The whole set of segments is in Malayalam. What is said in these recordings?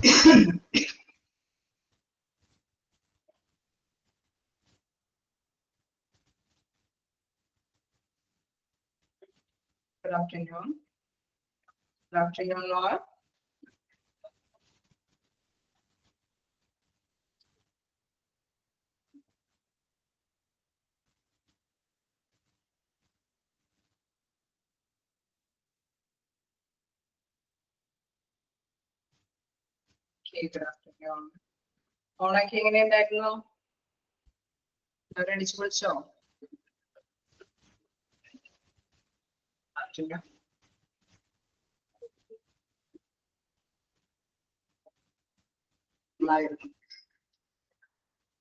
Good afternoon. Good afternoon, all. Okay, good afternoon. ഓണൊക്കെ എങ്ങനെയുണ്ടായിരുന്നു? അടിച്ചു പൊളിച്ചോ?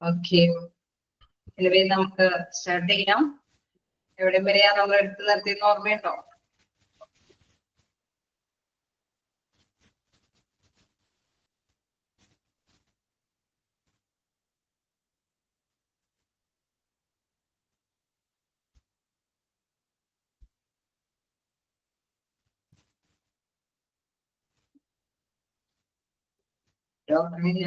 ഓക്കെ, എനിവേ നമുക്ക് സ്റ്റാർട്ട് ചെയ്യാം. എവിടെ വരെയാ നമ്മൾ എടുത്തു നിർത്തിയെന്ന് ഓർമ്മയുണ്ടോ? ഓർമ്മയില്ല.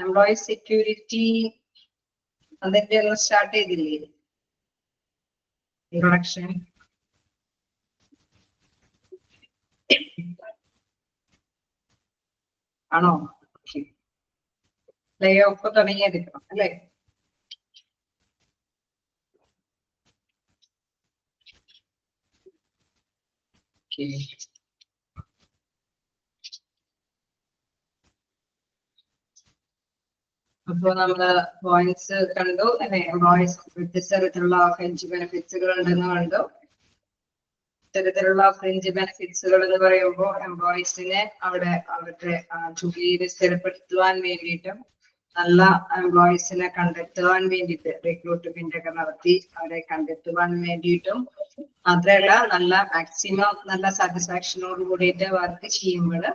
എംപ്ലോയി സെക്യൂരിറ്റി അതിന്റെ ഒന്ന് സ്റ്റാർട്ട് ചെയ്തില്ലേ? ഇൻട്രൊഡക്ഷൻ ആണോ? ലേ ഓഫ് തുടങ്ങിയെടുക്കണം അല്ലേ? അപ്പൊ നമ്മള് പോയിന്റ്സ് കണ്ടു അല്ലെ? എംപ്ലോയീസ് വ്യത്യസ്ത തരത്തിലുള്ള ഫ്രിഞ്ച് ബെനിഫിറ്റ്സുകൾ ഉണ്ടെന്ന് കണ്ടു. ഇത്തരത്തിലുള്ള ഫ്രിഞ്ച് ബെനിഫിറ്റ്സുകൾ എന്ന് പറയുമ്പോൾ എംപ്ലോയീസിനെ അവരുടെ ജോലിയിൽ സ്ഥിരപ്പെടുത്തുവാൻ വേണ്ടിയിട്ടും നല്ല എംപ്ലോയീസിനെ കണ്ടെത്തുവാൻ വേണ്ടിയിട്ട് റിക്രൂട്ട്മെന്റ് ഒക്കെ നടത്തി അവരെ കണ്ടെത്തുവാൻ വേണ്ടിയിട്ടും മാത്രമല്ല നല്ല മാക്സിമം നല്ല സാറ്റിസ്ഫാക്ഷനോട് കൂടിയിട്ട് വർക്ക് ചെയ്യുമ്പോൾ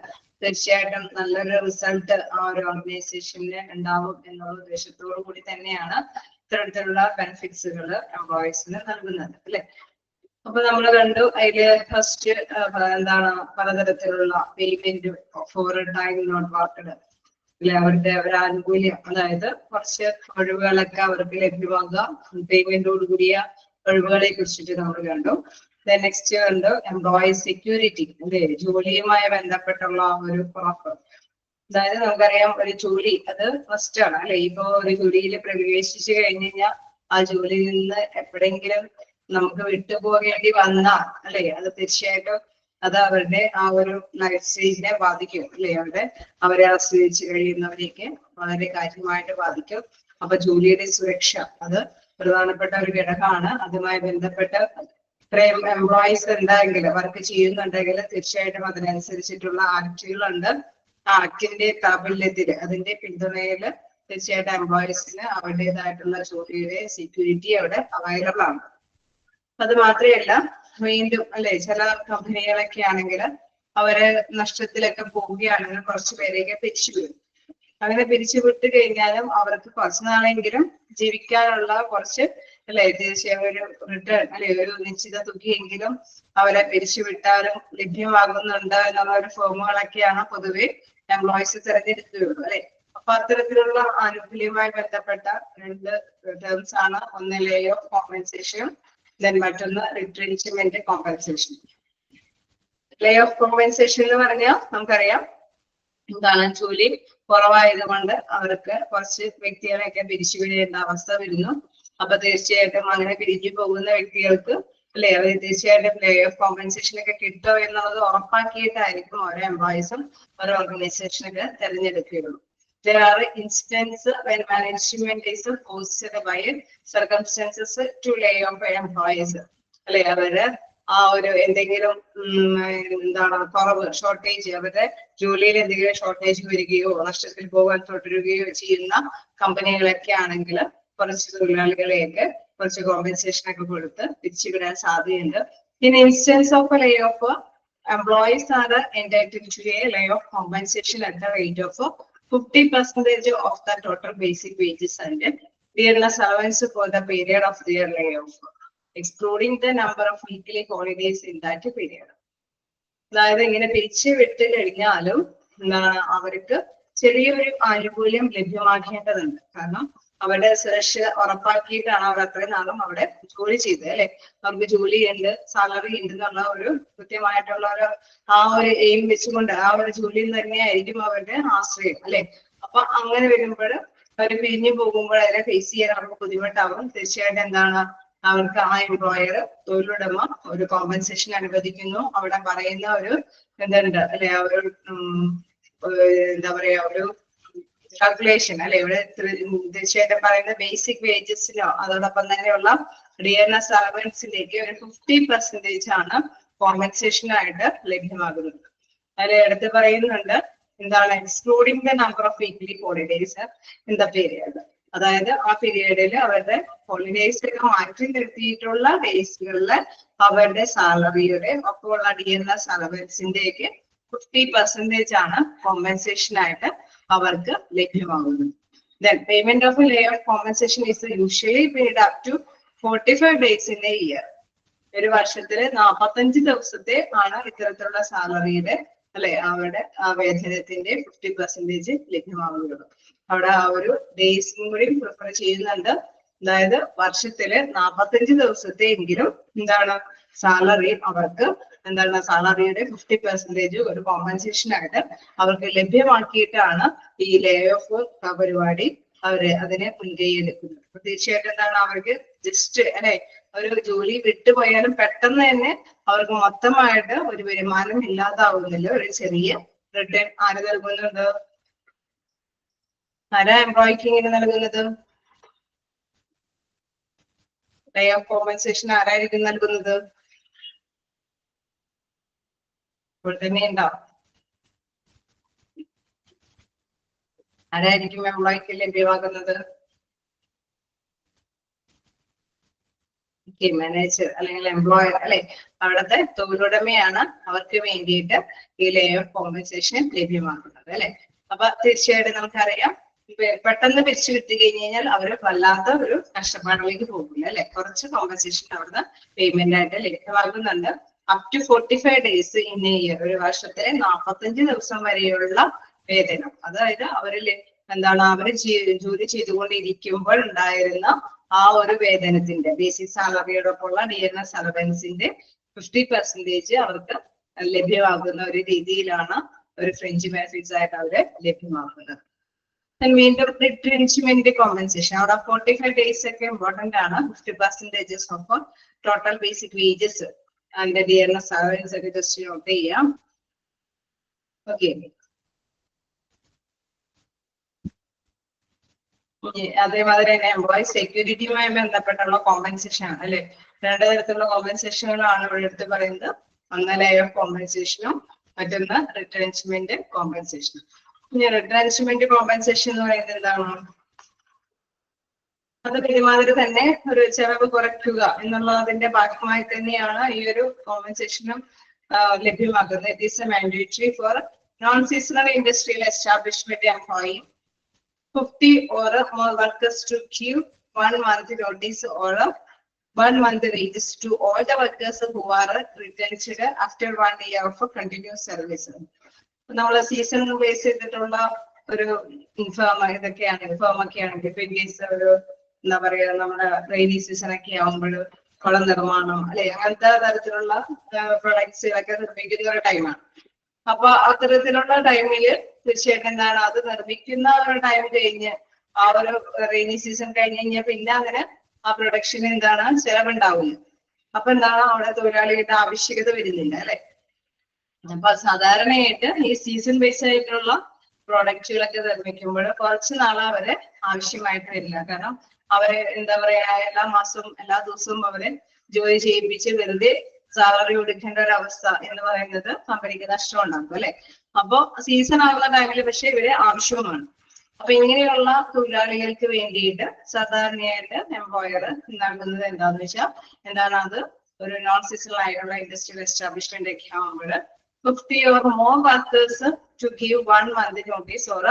തീർച്ചയായിട്ടും നല്ലൊരു റിസൾട്ട് ആ ഒരു ഓർഗനൈസേഷനിൽ ഉണ്ടാവും എന്നുള്ള ഉദ്ദേശത്തോടു കൂടി തന്നെയാണ് ഇത്തരത്തിലുള്ള ബെനിഫിറ്റ്സുകൾ എംപ്ലോയീസിന് നൽകുന്നത് അല്ലെ? അപ്പൊ നമ്മൾ കണ്ടു അതില് ഫസ്റ്റ് എന്താണ് പലതരത്തിലുള്ള payment for time not worked അല്ലെ? അവരുടെ ഒരു ആനുകൂല്യം, അതായത് കുറച്ച് ഒഴിവുകളൊക്കെ അവർക്ക് ലഭ്യമാകുക, പേയ്മെന്റോട് കൂടിയ ഒഴിവുകളെ കുറിച്ചിട്ട് നമ്മൾ കണ്ടു. നെക്സ്റ്റ് കണ്ടു എംപ്ലോയി സെക്യൂരിറ്റി അല്ലെ? ജോലിയുമായി ബന്ധപ്പെട്ടുള്ള ഒരു ഉറപ്പ്. അതായത് നമുക്കറിയാം ഒരു ജോലി അത് ഫസ്റ്റ് ആണ് അല്ലെ? ഇപ്പൊ ഒരു ജോലിയിൽ പ്രവേശിച്ചു കഴിഞ്ഞ് കഴിഞ്ഞാൽ ആ ജോലിയിൽ നിന്ന് എപ്പോഴെങ്കിലും നമുക്ക് വിട്ടുപോകേണ്ടി വന്നാൽ അല്ലെ, അത് തീർച്ചയായിട്ടും അത് അവരുടെ ആ ഒരു ലൈഫ് സ്റ്റേജിനെ ബാധിക്കും അല്ലെ? അവരെ ആശ്രയിച്ച് കഴിയുന്നവരെയൊക്കെ വളരെ കാര്യമായിട്ട് ബാധിക്കും. അപ്പൊ ജോലിയുടെ സുരക്ഷ അത് പ്രധാനപ്പെട്ട ഒരു ഘടകമാണ്. അതുമായി ബന്ധപ്പെട്ട് ഇത്രയും എംപ്ലോയീസ് ഉണ്ടെങ്കിൽ വർക്ക് ചെയ്യുന്നുണ്ടെങ്കിൽ തീർച്ചയായിട്ടും അതിനനുസരിച്ചിട്ടുള്ള ആക്ടുകളുണ്ട്. ആ ആക്ടിന്റെ പ്രാബല്യത്തില് അതിന്റെ പിന്തുണയിൽ തീർച്ചയായിട്ടും എംപ്ലോയീസിന് അവരുടേതായിട്ടുള്ള ജോലിയുടെ സെക്യൂരിറ്റി അവിടെ അവൈലബിൾ ആണ്. അത് മാത്രമല്ല വീണ്ടും അല്ലെ, ചില കമ്പനികളൊക്കെ ആണെങ്കിൽ അവര് നഷ്ടത്തിലൊക്കെ പോവുകയാണെങ്കിൽ കുറച്ചു പേരെയൊക്കെ പിരിച്ചുവിടും. അങ്ങനെ പിരിച്ചുവിട്ട് കഴിഞ്ഞാലും അവർക്ക് കുറച്ചു നാളെങ്കിലും ജീവിക്കാനുള്ള കുറച്ച് അല്ലെ തീർച്ചയായും ഒരു റിട്ടേൺ അല്ലെ ഒരു നിശ്ചിത തുകയെങ്കിലും അവരെ പിരിച്ചുവിട്ടാലും ലഭ്യമാകുന്നുണ്ട് എന്നുള്ള ഒരു ഫോമുകളൊക്കെയാണ് പൊതുവെ എംപ്ലോയീസ് തിരഞ്ഞെടുക്കുകയുള്ളൂ അല്ലെ? അപ്പൊ അത്തരത്തിലുള്ള ആനുകൂല്യവുമായി ബന്ധപ്പെട്ട രണ്ട് ടേംസ് ആണ്, ഒന്ന് ലേ ഓഫ് കോമ്പൻസേഷൻ, മറ്റൊന്ന് റിട്രെഞ്ച്മെന്റ് കോമ്പൻസേഷൻ. ലേ ഓഫ് കോമ്പൻസേഷൻ എന്ന് പറഞ്ഞാൽ നമുക്കറിയാം എന്താണ്, ജോലി കുറവായത് കൊണ്ട് അവർക്ക് കുറച്ച് വ്യക്തികളെയൊക്കെ പിരിച്ചുവിടേണ്ട അവസ്ഥ വരുന്നു. അപ്പൊ തീർച്ചയായിട്ടും അങ്ങനെ പിരിഞ്ഞു പോകുന്ന വ്യക്തികൾക്ക് അല്ലെ അവർ തീർച്ചയായിട്ടും ലേ ഓഫ് കോമ്പൻസേഷൻ ഒക്കെ കിട്ടുമോ എന്നുള്ളത് ഉറപ്പാക്കിയിട്ടായിരിക്കും ഓരോ എംപ്ലോയീസും ഓരോ ഓർഗനൈസേഷനൊക്കെ തിരഞ്ഞെടുക്കുകയുള്ളൂ. There are instances when management is forced by circumstances to lay off employees. അല്ലെ അവര് ആ ഒരു എന്തെങ്കിലും എന്താണ് കുറവ് ഷോർട്ടേജ്, അവരുടെ ജോലിയിൽ എന്തെങ്കിലും ഷോർട്ടേജ് വരികയോ നഷ്ടത്തിൽ പോകാൻ തുടരുകയോ ചെയ്യുന്ന കമ്പനികളൊക്കെ ആണെങ്കിൽ കുറച്ച് തൊഴിലാളികളെയൊക്കെ കുറച്ച് കോമ്പൻസേഷൻ ഒക്കെ കൊടുത്ത് പിരിച്ചുവിടാൻ സാധ്യതയുണ്ട്. In instance of a layoff, employees are entitled to a layoff compensation at the rate of 50% of the total basic wages and dearness allowance for the period of their layoff, excluding the number of weekly holidays in that period. അതായത് ഇങ്ങനെ പിരിച്ചു വിട്ട് കഴിഞ്ഞാലും എന്താണ് അവർക്ക് ചെറിയൊരു ആനുകൂല്യം ലഭ്യമാക്കേണ്ടതുണ്ട്. കാരണം അവരുടെ സുരക്ഷ ഉറപ്പാക്കിയിട്ടാണ് അവർ അത്രയും നാളും അവിടെ ജോലി ചെയ്തത് അല്ലെ. അവർക്ക് ജോലിയുണ്ട്, സാലറി ഉണ്ട് എന്നുള്ള ഒരു കൃത്യമായിട്ടുള്ള ഒരു എയിം വെച്ചുകൊണ്ട് ആ ഒരു ജോലിയിൽ തന്നെയായിരിക്കും അവരുടെ ആശ്രയം അല്ലെ. അപ്പൊ അങ്ങനെ വരുമ്പോൾ അവർ പിരിഞ്ഞു പോകുമ്പോൾ അതിനെ ഫേസ് ചെയ്യാൻ അവർക്ക് ബുദ്ധിമുട്ടാവും. തീർച്ചയായിട്ടും എന്താണ് അവർക്ക് ആ എംപ്ലോയർ തൊഴിലുടമ ഒരു കോമ്പൻസേഷൻ അനുവദിക്കുന്നു. അവിടെ പറയുന്ന ഒരു എന്തുണ്ട് അല്ലെ, ഒരു എന്താ പറയാ ഒരു കാൽക്കുലേഷൻ അല്ലെ. ഇവിടെ തീർച്ചയായിട്ടും പറയുന്ന ബേസിക് വേജസിനോ അതോടൊപ്പം തന്നെയുള്ള ഡിഎൻഎസ് അലവൻസിലേക്ക് ഒരു 50% ആണ് കോമ്പൻസേഷൻ ആയിട്ട് ലഭ്യമാകുന്നത്. അതിൽ എടുത്ത് പറയുന്നുണ്ട് എന്താണ് excluding the number of weekly holidays in the period. അതായത് ആ പീരിയഡിൽ അവരുടെ ഹോളിഡേയ്സ് ഒക്കെ മാറ്റി നിർത്തിയിട്ടുള്ള ഡേയ്സുകളിൽ അവരുടെ സാലറിയുടെ ഒപ്പമുള്ള ഡിഎൻഎസ് അലവൻസിന്റെ ഒക്കെ 50% ആണ് കോമ്പൻസേഷൻ ആയിട്ട് അവർക്ക് ലഭ്യമാകുന്നത്. Then payment of a layoff compensation is usually paid up to 45 days in a year. ഒരു വർഷത്തില് 45 ദിവസത്തെ ആണ് ഇത്തരത്തിലുള്ള സാലറിയുടെ അല്ലെ അവരുടെ വേതനത്തിന്റെ 50% ലഭ്യമാകുന്നത്. അവിടെ ആ ഒരു ഡേയ്സും കൂടി പ്രിഫർ ചെയ്യുന്നുണ്ട്. അതായത് വർഷത്തില് 45 ദിവസത്തെ എങ്കിലും എന്താണ് സാലറി അവർക്ക് എന്താണ് സാലറിയുടെ 50% ഒരു കോമ്പൻസേഷൻ ആയിട്ട് അവർക്ക് ലഭ്യമാക്കിയിട്ടാണ് ഈ ലേ ഓഫ് പരിപാടി അവര് അതിനെ മുൻകൈ എടുക്കുന്നത്. അപ്പൊ തീർച്ചയായിട്ടും എന്താണ് അവർക്ക് ജസ്റ്റ് അല്ലെ ഒരു ജോലി വിട്ടുപോയാലും പെട്ടെന്ന് തന്നെ അവർക്ക് മൊത്തമായിട്ട് ഒരു വരുമാനം ഇല്ലാതാവുന്നില്ല. ഒരു ചെറിയ റിട്ടേൺ ആര് നൽകുന്നുണ്ട്? ആരാ എംപ്ലോയിക്ക് ഇങ്ങനെ നൽകുന്നത്? ലേ ഓഫ് കോമ്പൻസേഷൻ ആരായിരിക്കും നൽകുന്നത്? ഇപ്പോൾ തന്നെ ഉണ്ടാവും. ആരായിരിക്കും എംപ്ലോയിക്ക് ലഭ്യമാകുന്നത്? മാനേജർ അല്ലെങ്കിൽ എംപ്ലോയർ അല്ലെ, അവിടുത്തെ തൊഴിലുടമയാണ് അവർക്ക് വേണ്ടിയിട്ട് ഈ ലേ ഓഫ് കോമ്പൻസേഷൻ ലഭ്യമാക്കുന്നത് അല്ലെ. അപ്പൊ തീർച്ചയായിട്ടും നമുക്കറിയാം പെട്ടെന്ന് പിരിച്ചു വിട്ടു കഴിഞ്ഞാൽ അവർ വല്ലാത്ത ഒരു കഷ്ടപ്പാടിലേക്ക് പോകില്ല അല്ലെ. കുറച്ച് കോമ്പൻസേഷൻ അവിടുന്ന് പേയ്മെന്റ് ആയിട്ട് ലഭ്യമാകുന്നുണ്ട്. Up to 45 days in a year, ഒരു വർഷത്തിലെ 45 ദിവസം വരെയുള്ള വേതനം. അതായത് അവരിൽ എന്താണ് അവര് ജോലി ചെയ്തുകൊണ്ടിരിക്കുമ്പോൾ ഉണ്ടായിരുന്ന ആ ഒരു വേതനത്തിന്റെ ബേസിക് സാലറിയോടൊപ്പമുള്ള ഡിഎൻഎസ് അലവൻസിന്റെ 50% അവർക്ക് ലഭ്യമാകുന്ന ഒരു രീതിയിലാണ് ഒരു ഫ്രഞ്ച് ബെനിഫിറ്റ്സ് ആയിട്ട് അവര് ലഭ്യമാക്കുന്നത്. വീണ്ടും റിട്രെഞ്ച്മെന്റ് കോമ്പൻസേഷൻ അവിടെ 45 ഡേയ്സ് ഒക്കെ ഇമ്പോർട്ടന്റ് ആണ്. 50% ഓഫ് ടോട്ടൽ ബേസിക് വേജസ് അതിന്റെ ഡിഎൻഎസ് അലവൻസ് ഒക്കെ ജസ്റ്റ് നോട്ട് ചെയ്യാം. ഓക്കെ, അതേമാതിരി തന്നെ എംപ്ലോയി സെക്യൂരിറ്റിയുമായി ബന്ധപ്പെട്ടുള്ള കോമ്പൻസേഷൻ ആണ് അല്ലെ. രണ്ട് തരത്തിലുള്ള കോമ്പൻസേഷനുകളാണ് ഇവിടെ എടുത്ത് പറയുന്നത്. ഒന്ന് ലേ ഓഫ് കോമ്പൻസേഷനും മറ്റൊന്ന് റിട്രെഞ്ച്മെന്റ് കോമ്പൻസേഷനും. ഇനി റിട്രെഞ്ച്മെന്റ് കോമ്പൻസേഷൻ എന്ന് പറയുന്നത് എന്താണ്? അത് ഇതുമാതിരി തന്നെ ഒരു ചെലവ് കുറയ്ക്കുക എന്നുള്ളതിന്റെ ഭാഗമായി തന്നെയാണ് ഈ ഒരു കോമ്പൻസേഷനും ലഭ്യമാകുന്നത്. It is A mandatory four non seasonal industrial establishment employee 50 or more workers to give 1 month notice or 1 month wages to all the workers who are retrenched after 1 year of continuous service. നമ്മള് സീസൺ ബേസ് ചെയ്തിട്ടുള്ള ഒരു ഇൻഫേം ഇതൊക്കെയാണ്. ഇൻഫേം ഒക്കെ ആണെങ്കിൽ ഇപ്പൊ ഇൻ കേസ് ഒരു എന്താ പറയാ നമ്മുടെ റെയിനി സീസൺ ഒക്കെ ആവുമ്പോൾ കുളം നിർമ്മാണം അല്ലെ അങ്ങനത്തെ തരത്തിലുള്ള പ്രൊഡക്ട്സുകളൊക്കെ നിർമ്മിക്കുന്ന ഒരു ടൈമാണ്. അപ്പൊ അത്തരത്തിലുള്ള ടൈമില് തീർച്ചയായിട്ടും എന്താണ് അത് നിർമ്മിക്കുന്ന ഒരു ടൈം കഴിഞ്ഞ് ആ ഒരു റെയിനി സീസൺ കഴിഞ്ഞ് കഴിഞ്ഞാൽ പിന്നെ അങ്ങനെ ആ പ്രൊഡക്ഷൻ എന്താണ് ചെലവുണ്ടാവുന്നു. അപ്പൊ എന്താണ് അവിടെ തൊഴിലാളികളുടെ ആവശ്യകത വരുന്നില്ല അല്ലെ. അപ്പൊ സാധാരണയായിട്ട് ഈ സീസൺ ബേസ് ആയിട്ടുള്ള പ്രോഡക്റ്റുകളൊക്കെ നിർമ്മിക്കുമ്പോൾ കുറച്ച് നാളെ അവരെ ആവശ്യമായിട്ട് വരില്ല. കാരണം അവരെ എന്താ പറയാ എല്ലാ മാസവും എല്ലാ ദിവസവും അവരെ ജോലി ചെയ്യിപ്പിച്ച് വെറുതെ സാലറി കൊടുക്കേണ്ട ഒരു അവസ്ഥ എന്ന് പറയുന്നത് കമ്പനിക്ക് നഷ്ടം ഉണ്ടാക്കും അല്ലെ. അപ്പൊ സീസൺ ആകുന്ന ടൈമിൽ പക്ഷെ ഇവരെ ആവശ്യവുമാണ്. അപ്പൊ ഇങ്ങനെയുള്ള തൊഴിലാളികൾക്ക് വേണ്ടിയിട്ട് സാധാരണയായിട്ട് എംപ്ലോയർ നൽകുന്നത് എന്താന്ന് വെച്ചാൽ എന്താണ് അത് ഒരു നോൺ സീസണൽ ആയിട്ടുള്ള ഇൻഡസ്ട്രിയൽ എസ്റ്റാബ്ലിഷ്മെന്റ് ഒക്കെ ആകുമ്പോൾ 50 or more workers to give 1 month notice or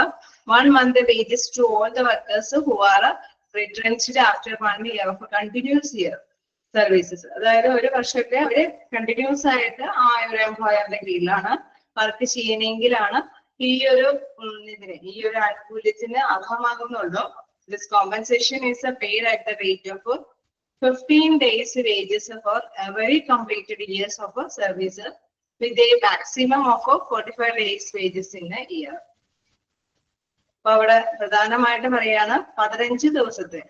1 month wages to all the workers who are retrenched after 1 year of a continuous year. Services. അതായത് ഒരു വർഷത്തെ അവര് കണ്ടിന്യൂസ് ആയിട്ട് ആ ഒരു എംപ്ലോയറിന്റെ കീഴിലാണ് വർക്ക് ചെയ്യണമെങ്കിലാണ് ഈ ഒരു ഇതിന് ഈ ഒരു ആനുകൂല്യത്തിന് അർഹമാകുന്നുള്ളൂ. This compensation is paid at the rate of 15 days wages for every completed years of service with a maximum of 45 days wages in a year. അപ്പൊ അവിടെ പ്രധാനമായിട്ട് പറയാണ് 15 ദിവസത്തെ.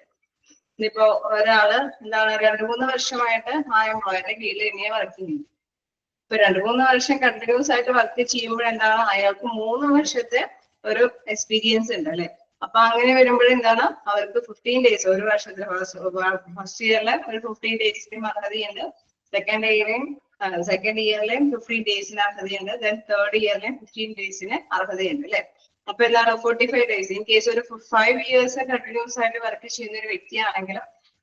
ഇനിയിപ്പോ ഒരാള് എന്താണ് 2-3 വർഷമായിട്ട് ആ എംപ്ലോയറിന്റെ കീഴിൽ ഇനിയെ വർക്ക് ചെയ്യും. ഇപ്പൊ 2-3 വർഷം കണ്ടിന്യൂസ് ആയിട്ട് വർക്ക് ചെയ്യുമ്പോൾ എന്താണ് അയാൾക്ക് 3 വർഷത്തെ ഒരു എക്സ്പീരിയൻസ് ഉണ്ട് അല്ലെ. അപ്പൊ അങ്ങനെ വരുമ്പോഴെന്താണ് അവർക്ക് 15 ഡേയ്സ് ഒരു വർഷത്തിൽ ഫസ്റ്റ് ഇയറിലെ ഒരു 15 ഡേയ്സിനും അർഹതയുണ്ട്, സെക്കൻഡ് ഇയറിലെയും 15 ഡേയ്സിന് അർഹതയുണ്ട്, ദെൻ തേർഡ് ഇയറിലെയും 15 ഡേയ്സിന് അർഹതയുണ്ട് അല്ലെ. അപ്പൊ എന്താണ് 45 ഡേയ്സ്. ഇൻ കേസ് ഒരു 5 ഇയേഴ്സ് കണ്ടിന്യൂസ് ആയിട്ട് വർക്ക് ചെയ്യുന്ന ഒരു വ്യക്തിയാണെങ്കിൽ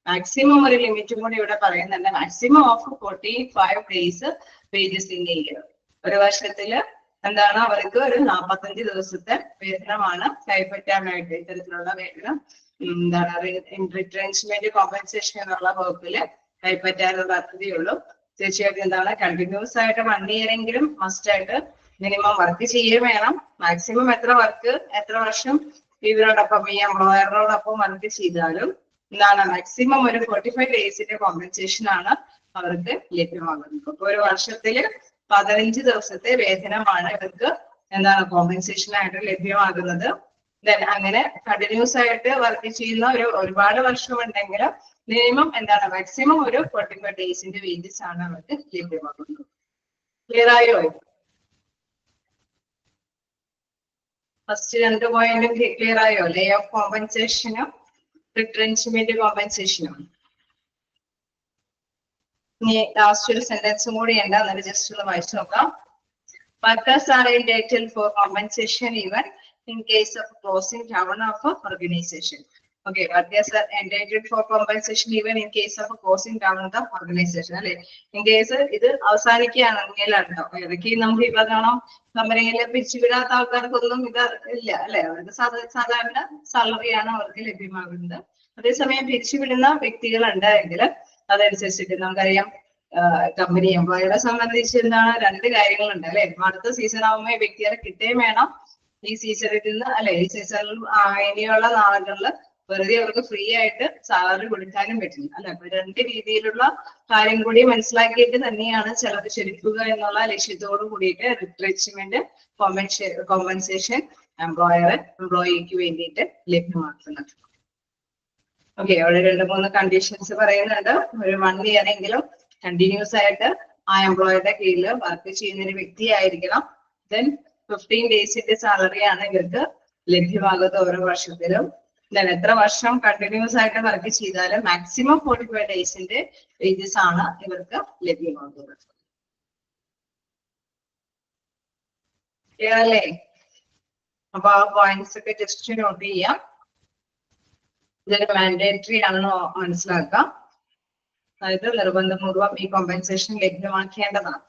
മാക്സിമം ഒരു ലിമിറ്റും കൂടി ഇവിടെ പറയുന്നുണ്ട്. Maximum of 45 days wages in a year. ഒരു വർഷത്തില് എന്താണ് അവർക്ക് ഒരു 45 ദിവസത്തെ വേതനമാണ് കൈപ്പറ്റാനായിട്ട് ഇത്തരത്തിലുള്ള വേതനം എന്താണ് റിട്രെഞ്ച്മെന്റ് കോമ്പൻസേഷൻ എന്നുള്ള വകുപ്പില് കൈപ്പറ്റാനുള്ള പദ്ധതിയുള്ളൂ. തീർച്ചയായിട്ടും എന്താണ് കണ്ടിന്യൂസ് ആയിട്ട് 1 ഇയർ എങ്കിലും മസ്റ്റ് ആയിട്ട് മിനിമം വർക്ക് ചെയ്യുകയും വേണം. മാക്സിമം എത്ര വർഷം ഇവരോടൊപ്പം ഈ എംപ്ലോയറിനോടൊപ്പം വർക്ക് ചെയ്താലും എന്താണ് മാക്സിമം ഒരു 45 ഡേയ്സിന്റെ കോമ്പൻസേഷൻ ആണ് അവർക്ക് ലഭ്യമാകുന്നത്. അപ്പൊ ഒരു വർഷത്തില് 15 ദിവസത്തെ വേതനമാണ് ഇവർക്ക് എന്താണ് കോമ്പൻസേഷൻ ആയിട്ട് ലഭ്യമാകുന്നത്. ദെൻ അങ്ങനെ കണ്ടിന്യൂസ് ആയിട്ട് വർക്ക് ചെയ്യുന്ന ഒരുപാട് വർഷം ഉണ്ടെങ്കിൽ മിനിമം എന്താണ് മാക്സിമം ഒരു 45 ഡേയ്സിന്റെ വേജസ് ആണ് അവർക്ക് ലഭ്യമാകുന്നത്. ക്ലിയർ ആയോ? ഫസ്റ്റ് 2 പോയിന്റും ക്ലിയർ ആയോ? ലേ ഓഫ് കോമ്പൻസേഷനും റിട്രെഞ്ച്മെന്റ് കോമ്പൻസേഷനും. ഇനി ലാസ്റ്റ് ഒരു സെന്റൻസും കൂടി ഉണ്ട്, എന്നിട്ട് ജസ്റ്റ് ഒന്ന് വായിച്ചു നോക്കാം. Workers are entitled for compensation even in case of closing down of an organization. Okay, workers are entitled for compensation even in case of closing down of the organization. അല്ലെ, ഇൻ കേസ് ഇത് അവസാനിക്കുകയാണെങ്കിൽ കേട്ടോ, ഇടയ്ക്ക് നമുക്ക് ഇപ്പൊ കാണാം കമ്പനിയിലെ പിരിച്ചുവിടാത്ത ആൾക്കാർക്കൊന്നും ഇത് ഇല്ല അല്ലെ, അവർക്ക് സാധാരണ സാലറിയാണ് അവർക്ക് ലഭ്യമാകുന്നത്. അതേസമയം പിരിച്ചുവിടുന്ന വ്യക്തികളുണ്ട് എങ്കിൽ അതനുസരിച്ചിട്ട് നമുക്കറിയാം കമ്പനി എംപ്ലോയിയെ സംബന്ധിച്ച് എന്താണ് 2 കാര്യങ്ങളുണ്ട് അല്ലെ. അടുത്ത സീസൺ ആവുമ്പോൾ ഈ വ്യക്തികളെ കിട്ടുകയും വേണം. ഈ സീസണിൽ നിന്ന് അല്ലെ ഈ സീസണിൽ ഇനിയുള്ള നാളുകളിൽ വെറുതെ അവർക്ക് ഫ്രീ ആയിട്ട് സാലറി കൊടുക്കാനും പറ്റില്ല അല്ലെ. അപ്പൊ 2 രീതിയിലുള്ള കാര്യം കൂടി മനസ്സിലാക്കിയിട്ട് തന്നെയാണ് ചിലത് ക്ഷണിക്കുക എന്നുള്ള ലക്ഷ്യത്തോട് കൂടിയിട്ട് റിട്രെച്ച്മെന്റ് കോമ്പൻസേഷൻ എംപ്ലോയിക്ക് വേണ്ടിയിട്ട് ലഭ്യമാക്കുന്നത്. ഓക്കെ, അവിടെ 2-3 കണ്ടീഷൻസ് പറയുന്നുണ്ട്. ഒരു 1 ഇയർ എങ്കിലും കണ്ടിന്യൂസ് ആയിട്ട് ആ എംപ്ലോയറുടെ കീഴിൽ വർക്ക് ചെയ്യുന്ന ഒരു വ്യക്തിയായിരിക്കണം. ദെൻ 15 ഡേയ്സിന്റെ സാലറിയാണ് ഇവർക്ക് ലഭ്യമാകുന്നത് ഓരോ വർഷത്തിലും. ദെൻ എത്ര വർഷം കണ്ടിന്യൂസ് ആയിട്ട് വർക്ക് ചെയ്താലും മാക്സിമം 45 ഡേയ്സിന്റെ വേജസ് ആണ് ഇവർക്ക് ലഭ്യമാകുന്നത്. ക്ലിയർ അല്ലേ? അപ്പൊ ആ പോയിന്റ്സ് ഒക്കെ ജസ്റ്റ് നോട്ട് ചെയ്യാം. ഇതൊരു മാൻഡേറ്ററി ആണെന്ന് മനസ്സിലാക്കാം. അതായത് നിർബന്ധപൂർവം ഈ കോമ്പൻസേഷൻ ലഭ്യമാക്കേണ്ടതാണ്.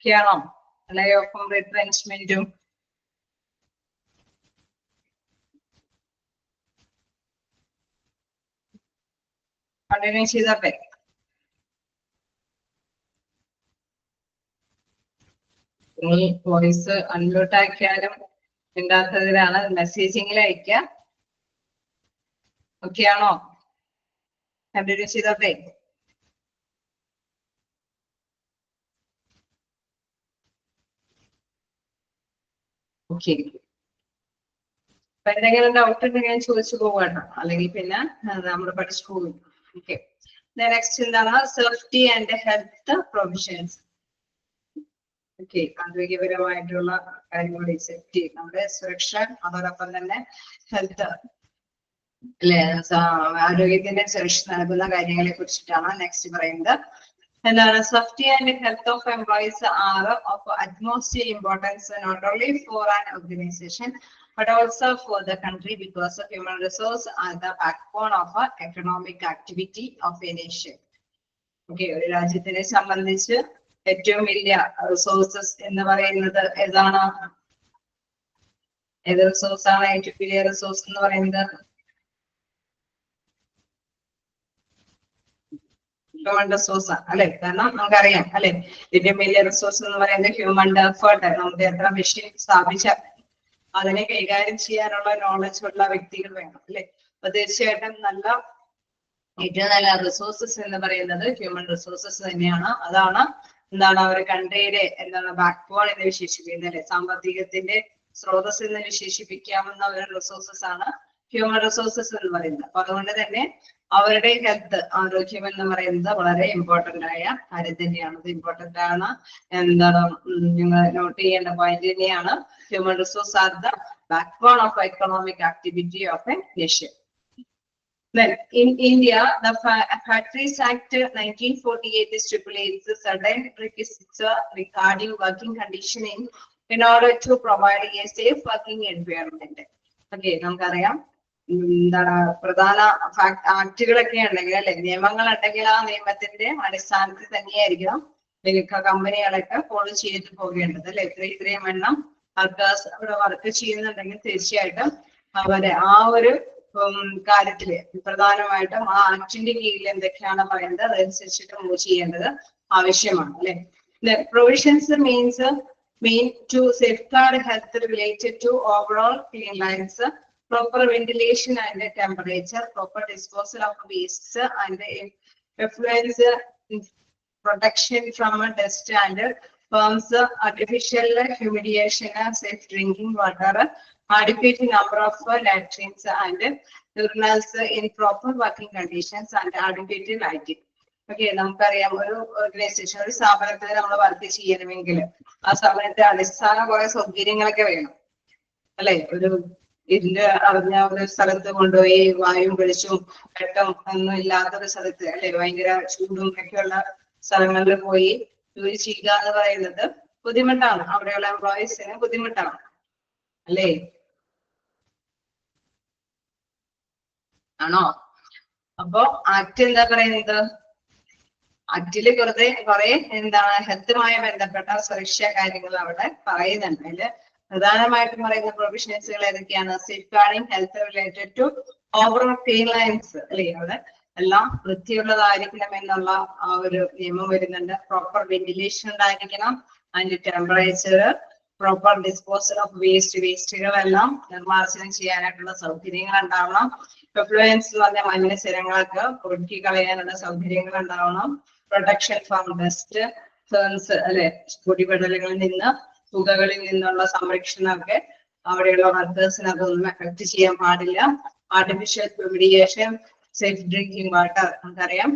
ാണോ ലേ ഓഫും റിട്രെഞ്ച്മെന്റും? കണ്ടിന്യൂ ചെയ്തോട്ടെ. ഇനി വോയിസ് അൺമ്യൂട്ട് ആക്കിയാലും ഉണ്ടാത്തതിനാണ് മെസ്സേജിങ്ങിൽ അയക്കുക. ഓക്കെ ആണോ? കണ്ടിന്യൂ ചെയ്തോട്ടെ. ഓക്കെ, അപ്പൊ എന്തെങ്കിലും ഡൗട്ട് ഉണ്ടെങ്കിൽ ചോദിച്ചു പോകണം, അല്ലെങ്കിൽ പിന്നെ നമ്മൾ പഠിച്ചു പോകും. ഓക്കെ, നെക്സ്റ്റ് എന്താണ് safety and health provisions. Okay, ആരോഗ്യപരമായിട്ടുള്ള കാര്യങ്ങൾ, സേഫ്റ്റി നമ്മുടെ സുരക്ഷ, അതോടൊപ്പം തന്നെ ഹെൽത്ത് അല്ലെ, ആരോഗ്യത്തിന്റെ സുരക്ഷ നൽകുന്ന കാര്യങ്ങളെ കുറിച്ചിട്ടാണ് നെക്സ്റ്റ് പറയുന്നത്. എന്താണ് safety and health of employees are of utmost importance not only for an organization but also for the country because of human resource are the backbone of economic activity of a nation. Okay, ഒരു രാജ്യത്തിനെ സംബന്ധിച്ച് ഏറ്റവും വലിയ റിസോഴ്സസ് എന്ന് പറയുന്നത് ഏതാണ്? ഏത് റിസോഴ്സ് ആണ് ഏറ്റവും വലിയ റിസോഴ്സ് എന്ന് പറയുന്നത്? ഹ്യൂമൻ റിസോഴ്സ് അല്ലെ? കാരണം നമുക്കറിയാം അല്ലെ, ഏറ്റവും വലിയ റിസോഴ്സ് എന്ന് പറയുന്നത് ഹ്യൂമൻ എഫേർട്ട്. നമുക്ക് എത്ര മെഷീൻ സ്ഥാപിച്ചാൽ അതിനെ കൈകാര്യം ചെയ്യാനുള്ള നോളജ് ഉള്ള വ്യക്തികൾ വേണം അല്ലെ. അപ്പൊ തീർച്ചയായിട്ടും ഏറ്റവും നല്ല റിസോഴ്സസ് എന്ന് പറയുന്നത് ഹ്യൂമൻ റിസോഴ്സസ് തന്നെയാണ്. അതാണ് എന്താണ് ഒരു കൺട്രിയുടെ ബാക്ക് ബോൺ എന്ന് വിശേഷിപ്പിക്കുന്നത് അല്ലെ. സാമ്പത്തികത്തിന്റെ സ്രോതസ് എന്ന് വിശേഷിപ്പിക്കാവുന്ന ഒരു റിസോഴ്സസ് ആണ് ഹ്യൂമൻ റിസോഴ്സസ് എന്ന് പറയുന്നത്. അപ്പൊ അതുകൊണ്ട് തന്നെ അവരുടെ ഹെൽത്ത്, ആരോഗ്യം എന്ന് പറയുന്നത് വളരെ ഇമ്പോർട്ടന്റ് ആയ കാര്യം തന്നെയാണ്. അത് ഇമ്പോർട്ടന്റ് ആണ്, നിങ്ങൾ നോട്ട് ചെയ്യേണ്ട പോയിന്റ് തന്നെയാണ്. Human resource are the backbone of economic activity of a nation. Then in India, the Factories Act 1948 stipulates certain requisites regarding working conditioning in order to provide a safe working environment. Okay, നമുക്കറിയാം എന്താണ് പ്രധാന ആക്ടുകളൊക്കെ ഉണ്ടെങ്കിൽ അല്ലെ, നിയമങ്ങൾ ഉണ്ടെങ്കിൽ ആ നിയമത്തിന്റെ അടിസ്ഥാനത്തിൽ തന്നെയായിരിക്കണം മിക്ക കമ്പനികളൊക്കെ ഫോളോ ചെയ്ത് പോകേണ്ടത് അല്ലെ. ഇത്രയും എണ്ണം വർക്കേഴ്സ് അവിടെ വർക്ക് ചെയ്യുന്നുണ്ടെങ്കിൽ തീർച്ചയായിട്ടും അവരെ ആ ഒരു കാര്യത്തില് പ്രധാനമായിട്ടും ആ ആക്ടിന്റെ കീഴിൽ എന്തൊക്കെയാണ് പറയുന്നത് അതനുസരിച്ചിട്ട് മൂവ് ചെയ്യേണ്ടത് ആവശ്യമാണ് അല്ലെ. Provisions mean to safeguard health related to overall cleanliness, proper ventilation and temperature, proper disposal of wastes and effluents, protection from dust and worms, artificial humidation, safe drinking water, adequate number of latrines and urinals in proper working conditions and adequate lighting. Okay, നമുക്കറിയാം ഒരു ഓർഗനൈസേഷൻ, ഒരു സ്ഥാപനത്തിൽ നമ്മൾ വർക്ക് ചെയ്യണമെങ്കിൽ ആ സ്ഥാപനത്തെ അടിസ്ഥാന കുറെ സൗകര്യങ്ങളൊക്കെ വേണം അല്ലെ. ഒരു ഇതിന്റെ അറിഞ്ഞ ഒരു സ്ഥലത്ത് കൊണ്ടുപോയി വായും വെളിച്ചവും വെട്ടം ഒന്നും ഇല്ലാത്തൊരു സ്ഥലത്ത് അല്ലെ, ഭയങ്കര ചൂടും ഒക്കെയുള്ള സ്ഥലങ്ങളിൽ പോയി ജോലി ചെയ്യുക എന്ന് പറയുന്നത് ബുദ്ധിമുട്ടാണ്. അവിടെയുള്ള എംപ്ലോയീസിന് ബുദ്ധിമുട്ടാണ് അല്ലേ? ആണോ? അപ്പോ ആക്ട് എന്താ പറയുന്നത്? ആക്ടില് കുറെ എന്താണ് ഹെൽത്തുമായി ബന്ധപ്പെട്ട സുരക്ഷാ കാര്യങ്ങൾ അവിടെ പറയുന്നുണ്ട്. അതില് പ്രധാനമായിട്ടും പറയുന്ന പ്രൊവിഷൻസുകൾ ഏതൊക്കെയാണ്? Safeguarding health related to overall cleanliness അല്ലെ, അവിടെ എല്ലാം വൃത്തിയുള്ളതായിരിക്കണം എന്നുള്ള ആ ഒരു നിയമം വരുന്നുണ്ട്. പ്രോപ്പർ വെന്റിലേഷൻ ഉണ്ടായിരിക്കണം, അതിന്റെ ടെമ്പറേച്ചർ, പ്രോപ്പർ ഡിസ്പോസൽ ഓഫ് വേസ്റ്റുകളെല്ലാം നിർമ്മാർജ്ജനം ചെയ്യാനായിട്ടുള്ള സൗകര്യങ്ങൾ ഉണ്ടാവണം. എഫ്ലുവൻസ് എന്ന് പറഞ്ഞ മലിനജലങ്ങൾക്ക് ഒഴുക്കി കളയാനുള്ള സൗകര്യങ്ങൾ ഉണ്ടാവണം. പ്രൊട്ടക്ഷൻ ഫ്രം ഡസ്റ്റ്, ഫേൺസ് അല്ലെ, പൊടിപടലുകളിൽ നിന്ന്, പുകകളിൽ നിന്നുള്ള സംരക്ഷണമൊക്കെ അവിടെയുള്ള വർക്കേഴ്സിന് അതൊന്നും എഫക്ട് ചെയ്യാൻ പാടില്ല. ആർട്ടിഫിഷ്യൽ ഹ്യൂമിഡിയേഷൻ, സേഫ് ഡ്രിങ്കിങ് വാട്ടർ, നമുക്കറിയാം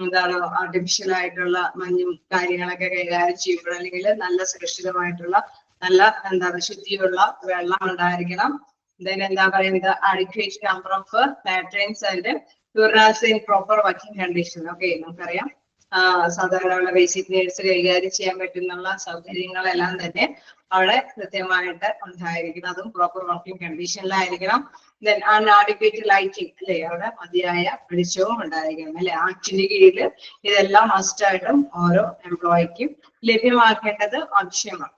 എന്താണ് ആർട്ടിഫിഷ്യൽ ആയിട്ടുള്ള മഞ്ഞും കാര്യങ്ങളൊക്കെ കൈകാര്യം ചെയ്യുമ്പോൾ അല്ലെങ്കിൽ നല്ല സുരക്ഷിതമായിട്ടുള്ള നല്ല ശുദ്ധിയുള്ള വെള്ളം ഉണ്ടായിരിക്കണം. then എന്താ പറയുന്നത്? adequate number of latrines and urinals in proper working condition. Okay, നമുക്കറിയാം സാധാരണ ബേസിക് നീഡ്സ് കൈകാര്യം ചെയ്യാൻ പറ്റുന്ന സൗകര്യങ്ങളെല്ലാം തന്നെ അവിടെ കൃത്യമായിട്ട് ഉണ്ടായിരിക്കണം. അതും പ്രോപ്പർ വർക്കിംഗ് കണ്ടീഷനിലായിരിക്കണം. then അൺആഡിക്വേറ്റ് ലൈറ്റിംഗ് അല്ലെ, അവിടെ മതിയായ വെളിച്ചവും ഉണ്ടായിരിക്കണം അല്ലെ. ആക്ടിന്റെ കീഴിൽ ഇതെല്ലാം മസ്റ്റ് ആയിട്ടും ഓരോ എംപ്ലോയിക്കും ലഭ്യമാക്കേണ്ടത് ആവശ്യമാണ്.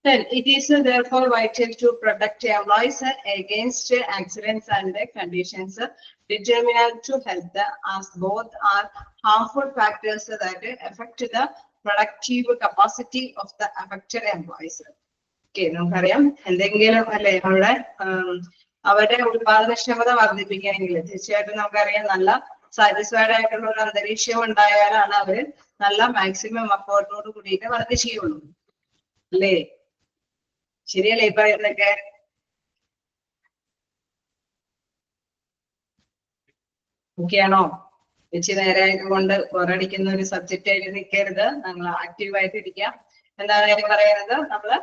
Then it is therefore vital to protect employees against accidents and conditions detrimental to health, as both are harmful factors that affect the productive capacity of the affected employees. Okay, നമുക്കറിയാം എന്തെങ്കിലും അല്ലെ അവിടെ അവരുടെ ഉത്പാദനക്ഷമത വർദ്ധിപ്പിക്കണമെങ്കിൽ തീർച്ചയായിട്ടും നമുക്കറിയാം നല്ല സാറ്റിസ്ഫൈഡ് ആയിട്ടുള്ള ഒരു അന്തരീക്ഷം ഉണ്ടായാലാണ് അവര് നല്ല മാക്സിമം എഫേർട്ടോട് കൂടിയിട്ട് വർക്ക് ചെയ്യുള്ളൂ അല്ലേ? ശരിയല്ലേ ഈ പറയുന്നതൊക്കെ? ഓക്കെയാണോ? വെച്ച് നേരെ ആയതുകൊണ്ട് പോരടിക്കുന്ന ഒരു സബ്ജക്റ്റ് ആയിട്ട് നിൽക്കരുത്. നമ്മൾ ആക്റ്റീവായിട്ട് ഇരിക്കാം. എന്താണ് അതിന് പറയുന്നത്? നമ്മള്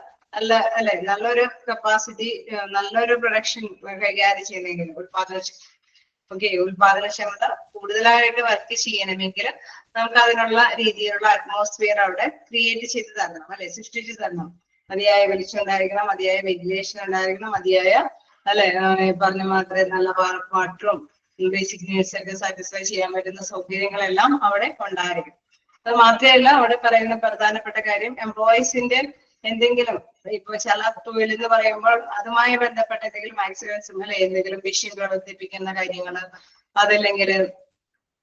നല്ലൊരു കപ്പാസിറ്റി, നല്ലൊരു പ്രൊഡക്ഷൻ കൈകാര്യം ചെയ്യണമെങ്കിൽ ഉത്പാദനക്ഷമത കൂടുതലായിട്ട് വർക്ക് ചെയ്യണമെങ്കിൽ നമുക്ക് അതിനുള്ള രീതിയിലുള്ള അറ്റ്മോസ്ഫിയർ അവിടെ ക്രിയേറ്റ് ചെയ്ത് തരണം, അല്ലെ, സൃഷ്ടിച്ചു തരണം. മതിയായ വെളിച്ചം ഉണ്ടായിരിക്കണം, മതിയായ വെന്റിലേഷൻ ഉണ്ടായിരിക്കണം, മതിയായ അല്ലെ പറഞ്ഞ മാത്രമേ നല്ല വാട്ടറും ബേസിക് നീഡ്സ് ഒക്കെ സാറ്റിസ്ഫൈ ചെയ്യാൻ പറ്റുന്ന സൗകര്യങ്ങളെല്ലാം അവിടെ ഉണ്ടായിരിക്കും. അത് മാത്രമല്ല അവിടെ പറയുന്ന പ്രധാനപ്പെട്ട കാര്യം എംപ്ലോയീസിന്റെ എന്തെങ്കിലും ഇപ്പൊ ചില തൊഴിൽ എന്ന് പറയുമ്പോൾ അതുമായി ബന്ധപ്പെട്ട എന്തെങ്കിലും ആക്സിഡൻസും അല്ലെ എന്തെങ്കിലും മെഷീൻ പ്രവർത്തിപ്പിക്കുന്ന കാര്യങ്ങള്, അതല്ലെങ്കിൽ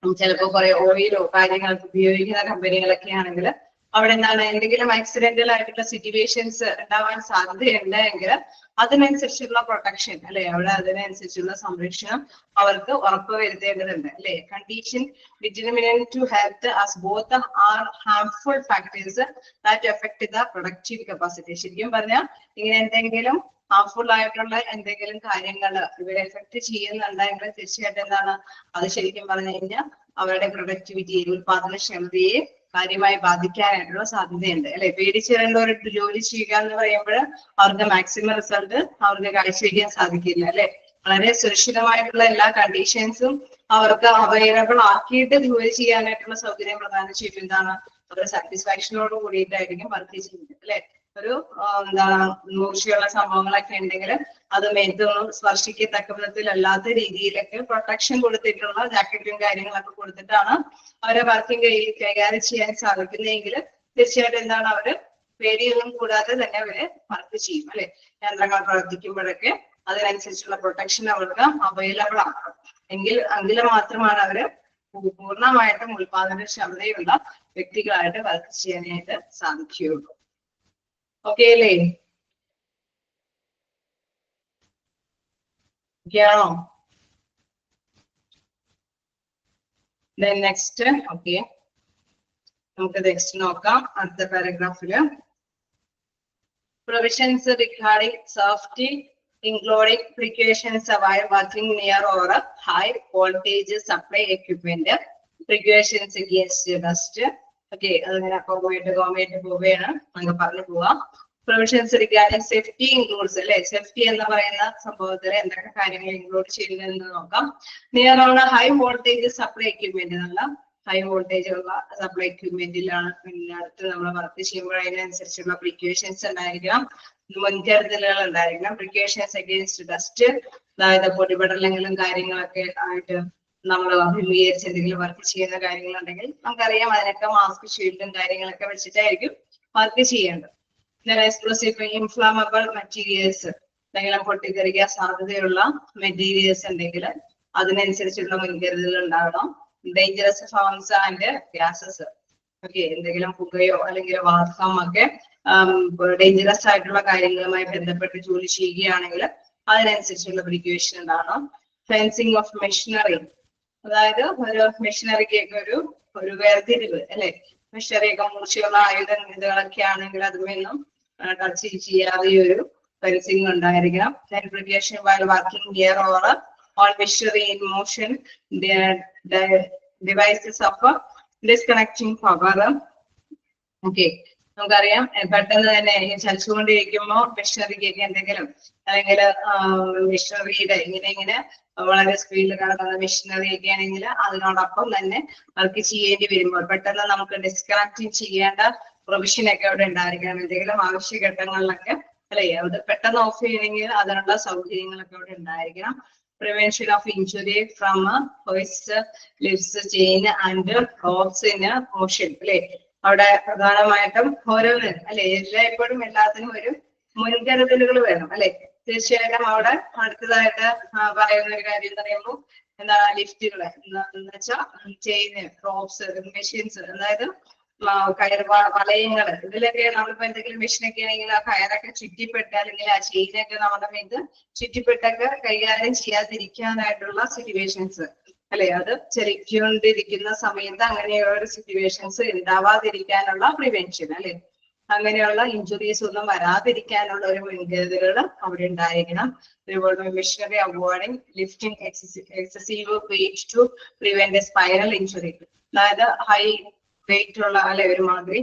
ചിലപ്പോൾ കുറെ ഓയിലോ കാര്യങ്ങളൊക്കെ ഉപയോഗിക്കുന്ന കമ്പനികളൊക്കെ ആണെങ്കിൽ അവിടെ എന്താണ് എന്തെങ്കിലും ആക്സിഡന്റൽ ആയിട്ടുള്ള സിറ്റുവേഷൻസ് ഉണ്ടാവാൻ സാധ്യതയുണ്ട് എങ്കിൽ അതിനനുസരിച്ചുള്ള പ്രൊട്ടക്ഷൻ അല്ലെ അവിടെ അതിനനുസരിച്ചുള്ള സംരക്ഷണം അവർക്ക് ഉറപ്പുവരുത്തേണ്ടതുണ്ട് അല്ലെ. Condition determinant to health as both are harmful factors that effect the productive capacity. ശരിക്കും പറഞ്ഞാൽ ഇങ്ങനെ എന്തെങ്കിലും ഹാർംഫുൾ ആയിട്ടുള്ള എന്തെങ്കിലും കാര്യങ്ങൾ ഇവരെ എഫക്ട് ചെയ്യുന്നുണ്ടെങ്കിൽ തീർച്ചയായിട്ടും എന്താണ് അത് ശരിക്കും പറഞ്ഞു കഴിഞ്ഞാൽ അവരുടെ പ്രൊഡക്ടിവിറ്റിയെ ഉത്പാദനക്ഷമതയെ കാര്യമായി ബാധിക്കാനായിട്ടുള്ള സാധ്യതയുണ്ട് അല്ലെ. പേടിച്ചിരണ്ട ഒരു ജോലി ചെയ്യുക എന്ന് പറയുമ്പോൾ അവർക്ക് മാക്സിമം റിസൾട്ട് അവർക്ക് കാഴ്ചവെക്കാൻ സാധിക്കില്ല അല്ലെ. വളരെ സുരക്ഷിതമായിട്ടുള്ള എല്ലാ കണ്ടീഷൻസും അവർക്ക് അവൈലബിൾ ആക്കിയിട്ട് ജോലി ചെയ്യാനായിട്ടുള്ള സൗകര്യം പ്രദാനം ചെയ്യും. എന്താണ് ഒരു സാറ്റിസ്ഫാക്ഷനോട് കൂടിയിട്ടായിരിക്കും വർക്ക് ചെയ്യുന്നത് അല്ലെ. ഒരു എന്താണ് മൂർച്ചയുള്ള സംഭവങ്ങളൊക്കെ ഉണ്ടെങ്കിൽ അത് മേത്തൊന്നും സ്പർശിക്കത്തക്ക വിധത്തിലല്ലാത്ത രീതിയിലൊക്കെ പ്രൊട്ടക്ഷൻ കൊടുത്തിട്ടുള്ള ജാക്കറ്റും കാര്യങ്ങളൊക്കെ കൊടുത്തിട്ടാണ് അവരെ വർക്കിംഗ് കൈകാര്യം ചെയ്യാൻ സാധിക്കുന്നതെങ്കിൽ തീർച്ചയായിട്ടും എന്താണ് അവര് പേടിയൊന്നും കൂടാതെ തന്നെ അവര് വർക്ക് ചെയ്യും അല്ലെ. യന്ത്രങ്ങൾ പ്രവർത്തിക്കുമ്പോഴൊക്കെ അതിനനുസരിച്ചുള്ള പ്രൊട്ടക്ഷൻ അവർക്ക് അവൈലബിൾ ആണ് എങ്കിൽ മാത്രമാണ് അവര് പൂർണ്ണമായിട്ടും ഉത്പാദനക്ഷമതയുള്ള വ്യക്തികളായിട്ട് വർക്ക് ചെയ്യാനായിട്ട് സാധിക്കുകയുള്ളൂ. ഓക്കെ അല്ലേ? ഓക്കെയാണോ? Then next, okay, നമുക്ക് നെക്സ്റ്റ് നോക്കാം. അടുത്ത പാരഗ്രാഫില് provisions regarding safety including precautions while working near or high voltage supply equipment, precautions against dust. Okay, അതിങ്ങനെ പോവുകയാണ്, നമുക്ക് പറഞ്ഞു പോവാം. പ്രൊവിഷൻസ് റിഗാർഡിംഗ് സേഫ്റ്റി ഇൻക്ലൂഡ്സ് അല്ലെ. സേഫ്റ്റി എന്ന് പറയുന്ന സംഭവത്തിൽ എന്തൊക്കെ കാര്യങ്ങൾ ഇൻക്ലൂഡ് ചെയ്യുന്നതെന്ന് നോക്കാം. Near on high voltage supply equipment എന്നുള്ള ഹൈ വോൾട്ടേജ് ഉള്ള സപ്ലൈ എക്യുപ്മെന്റിലാണ് അടുത്ത് നമ്മൾ വർക്ക് ചെയ്യുമ്പോൾ അതിനനുസരിച്ചുള്ള പ്രിക്വേഷൻസ് ഉണ്ടായിരിക്കണം, മുൻകരുതലുകൾ ഉണ്ടായിരിക്കണം. പ്രിക്വേഷൻസ് അഗേൻസ്റ്റ് ഡസ്റ്റ്, അതായത് പൊടിപടലങ്ങളും കാര്യങ്ങളൊക്കെ ആയിട്ട് നമ്മൾ അഭിമുഖീകരിച്ച് എന്തെങ്കിലും വർക്ക് ചെയ്യുന്ന കാര്യങ്ങളുണ്ടെങ്കിൽ നമുക്കറിയാം അതിനൊക്കെ മാസ്ക് ഷീൽഡും കാര്യങ്ങളൊക്കെ വെച്ചിട്ടായിരിക്കും വർക്ക് ചെയ്യേണ്ടത്. എക്സ്പ്ലോസീവ് ഇൻഫ്ലാമബിൾ മെറ്റീരിയൽസ്, എന്തെങ്കിലും പൊട്ടിത്തെറിക്കാൻ സാധ്യതയുള്ള മെറ്റീരിയൽസ് ഉണ്ടെങ്കിൽ അതിനനുസരിച്ചുള്ള മുൻകരുതലുകൾ ഉണ്ടാവണം. Dangerous forms and gases, okay, എന്തെങ്കിലും പുകയോ അല്ലെങ്കിൽ വാതകം ഒക്കെ ഡേഞ്ചറസ് ആയിട്ടുള്ള കാര്യങ്ങളുമായി ബന്ധപ്പെട്ട് ജോലി ചെയ്യുകയാണെങ്കിൽ അതിനനുസരിച്ചുള്ള പ്രിക്വേഷൻ ഉണ്ടാവണം. ഫെൻസിങ് ഓഫ് മെഷീനറി, അതായത് ഒരു മെഷീനറിക്കൊക്കെ ഒരു വേർതിരിവ് അല്ലെ. മെഷീനറിയൊക്കെ മൂർച്ചയുള്ള ആയുധം ഇതുകളൊക്കെ ആണെങ്കിൽ അതിലൊന്നും ടച്ച് ചെയ്യാതെ ഒരു ഫെൻസിങ് ഉണ്ടായിരിക്കണം. Precaution while working near or on machinery in motion, devices of disconnecting power. Okay, നമുക്കറിയാം പെട്ടെന്ന് തന്നെ ചലിച്ചുകൊണ്ടിരിക്കുമ്പോൾ മെഷീനറിക്കൊക്കെ എന്തെങ്കിലും അല്ലെങ്കിൽ മെഷീനറിയുടെ ഇങ്ങനെ വളരെ സ്പീഡിൽ കിടക്കുന്ന മെഷീനറി ഒക്കെ ആണെങ്കിൽ അതിനോടൊപ്പം തന്നെ വർക്ക് ചെയ്യേണ്ടി വരുമ്പോൾ പെട്ടെന്ന് നമുക്ക് ഡിസ്കണക്റ്റിംഗ് ചെയ്യേണ്ട പ്രൊവിഷൻ ഒക്കെ അവിടെ ഉണ്ടായിരിക്കണം. എന്തെങ്കിലും ആവശ്യഘട്ടങ്ങളിലൊക്കെ അല്ലെ അത് പെട്ടെന്ന് ഓഫ് ചെയ്യണമെങ്കിൽ അതിനുള്ള സൗകര്യങ്ങളൊക്കെ അവിടെ ഉണ്ടായിരിക്കണം. Prevention of injury from hoist lifts chain and ropes in motion അല്ലെ. അവിടെ പ്രധാനമായിട്ടും ഓരോന്ന് അല്ലെ എല്ലായ്പ്പോഴും എല്ലാത്തിനും ഒരു മുൻകരുതലുകൾ വേണം അല്ലെ. തീർച്ചയായിട്ടും അവിടെ അടുത്തതായിട്ട് പറയുന്ന ഒരു കാര്യം എന്ന് പറയുമ്പോൾ എന്താണ് ലിഫ്റ്റുകള് എന്ന് വെച്ചാൽ ചെയിന്, റോപ്സ്, മെഷീൻസ്, അതായത് കയർ വലയങ്ങള്, ഇതിലൊക്കെ നമ്മളിപ്പോ എന്തെങ്കിലും മെഷീനൊക്കെ ആണെങ്കിൽ ആ കയറൊക്കെ ചുറ്റിപ്പെട്ട് അല്ലെങ്കിൽ ആ ചെയിനൊക്കെ നമ്മുടെ മേത്ത് ചുറ്റിപ്പെട്ടൊക്കെ കൈകാര്യം ചെയ്യാതിരിക്കാനായിട്ടുള്ള സിറ്റുവേഷൻസ് അല്ലെ. അത് ചലിക്കൊണ്ടിരിക്കുന്ന സമയത്ത് അങ്ങനെയുള്ള സിറ്റുവേഷൻസ് ഉണ്ടാവാതിരിക്കാനുള്ള പ്രിവെൻഷൻ അല്ലെ. അങ്ങനെയുള്ള ഇഞ്ചുറീസ് ഒന്നും വരാതിരിക്കാനുള്ള ഒരു മുൻകരുതലുകൾ അവിടെ ഉണ്ടായിരിക്കണം. അതുപോലെ machinery avoiding lifting excessive weight to prevent spiral injury, അതായത് ഹൈ വെയിറ്റ് ഉള്ള അല്ലെ ഒരുമാതിരി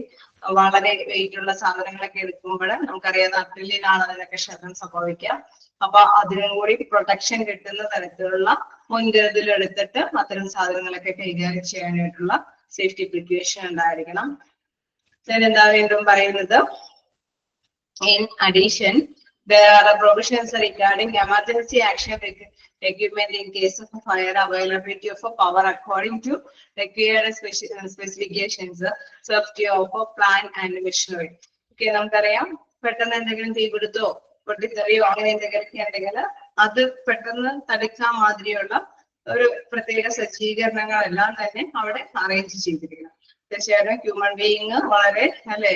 വളരെ വെയിറ്റ് ഉള്ള സാധനങ്ങളൊക്കെ എടുക്കുമ്പോൾ നമുക്കറിയാം നട്ടിലിനാണ് അതിനൊക്കെ ക്ഷതം സംഭവിക്കുക. അപ്പൊ അതിനും കൂടി പ്രൊട്ടക്ഷൻ കിട്ടുന്ന തരത്തിലുള്ള മുൻകരുതൽ എടുത്തിട്ട് അത്തരം സാധനങ്ങളൊക്കെ കൈകാര്യം ചെയ്യാനായിട്ടുള്ള സേഫ്റ്റി പ്രിക്കോഷൻ ഉണ്ടായിരിക്കണം. എന്താ വീണ്ടും പറയുന്നത്, in addition, there are provisions regarding emergency action equipment in case of fire, availability of power according to required specifications, safety of plant and machinery. Okay, നമുക്കറിയാം പെട്ടെന്ന് എന്തെങ്കിലും തീപിടുത്തോ പൊട്ടിത്തെറിയോ അങ്ങനെ എന്തെങ്കിലും ഉണ്ടെങ്കിൽ അത് പെട്ടെന്ന് തടുക്കാൻ മാതിരിയുള്ള ഒരു പ്രത്യേക സജ്ജീകരണങ്ങളെല്ലാം തന്നെ അവിടെ അറേഞ്ച് ചെയ്തിരിക്കണം. തീർച്ചയായിട്ടും ഹ്യൂമൻ ബീയിങ് വളരെ അല്ലെ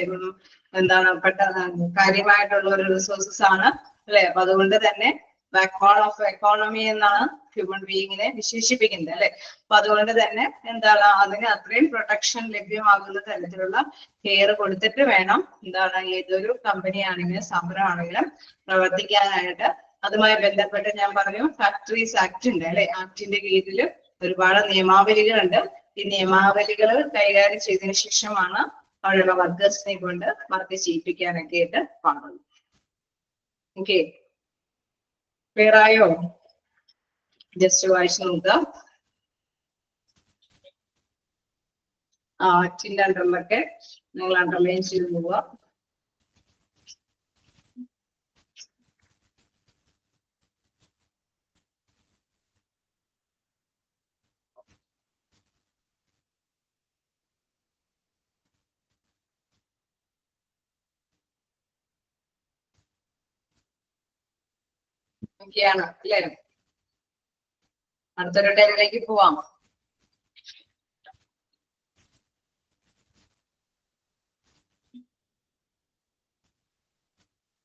എന്താണ് പെട്ടെന്ന് കാര്യമായിട്ടുള്ള ഒരു റിസോഴ്സസ് ആണ് അല്ലെ. അപ്പൊ അതുകൊണ്ട് തന്നെ ബാക്ക്ബോൺ ഓഫ് എക്കോണമി എന്നാണ് ഹ്യൂമൻ ബീയിങ്ങിനെ വിശേഷിപ്പിക്കുന്നത് അല്ലെ. അപ്പൊ അതുകൊണ്ട് തന്നെ എന്താണ് അതിന് അത്രയും പ്രൊട്ടക്ഷൻ ലഭ്യമാകുന്ന തരത്തിലുള്ള കെയർ കൊടുത്തിട്ട് വേണം എന്താണ് ഏതൊരു കമ്പനി ആണെങ്കിലും സംരംഭമാണെങ്കിലും പ്രവർത്തിക്കാനായിട്ട്. അതുമായി ബന്ധപ്പെട്ട് ഞാൻ പറഞ്ഞു ഫാക്ടറീസ് ആക്ട് ഉണ്ട് അല്ലെ. ആക്ടിന്റെ കീഴിൽ ഒരുപാട് നിയമാവലികളുണ്ട്. ഈ നിയമാവലികൾ കൈകാര്യം ചെയ്തതിനു ശേഷമാണ് അവിടെയുള്ള വർക്കേഴ്സിനെ കൊണ്ട് വർക്ക് ചെയ്യിപ്പിക്കാനൊക്കെ ആയിട്ട് പാടുള്ളൂ. ഓക്കെ, ക്ലിയർ ആയോ? ജസ്റ്റ് വായിച്ചു നോക്കുക. ആക്ടിന്റെ അണ്ടറിലൊക്കെ നിങ്ങൾ അണ്ടർലൈൻ ചെയ്ത് പോവുക. ഒക്കെയാണ് അല്ലേ. അടുത്തൊരു ടൈമിലേക്ക് പോവാം.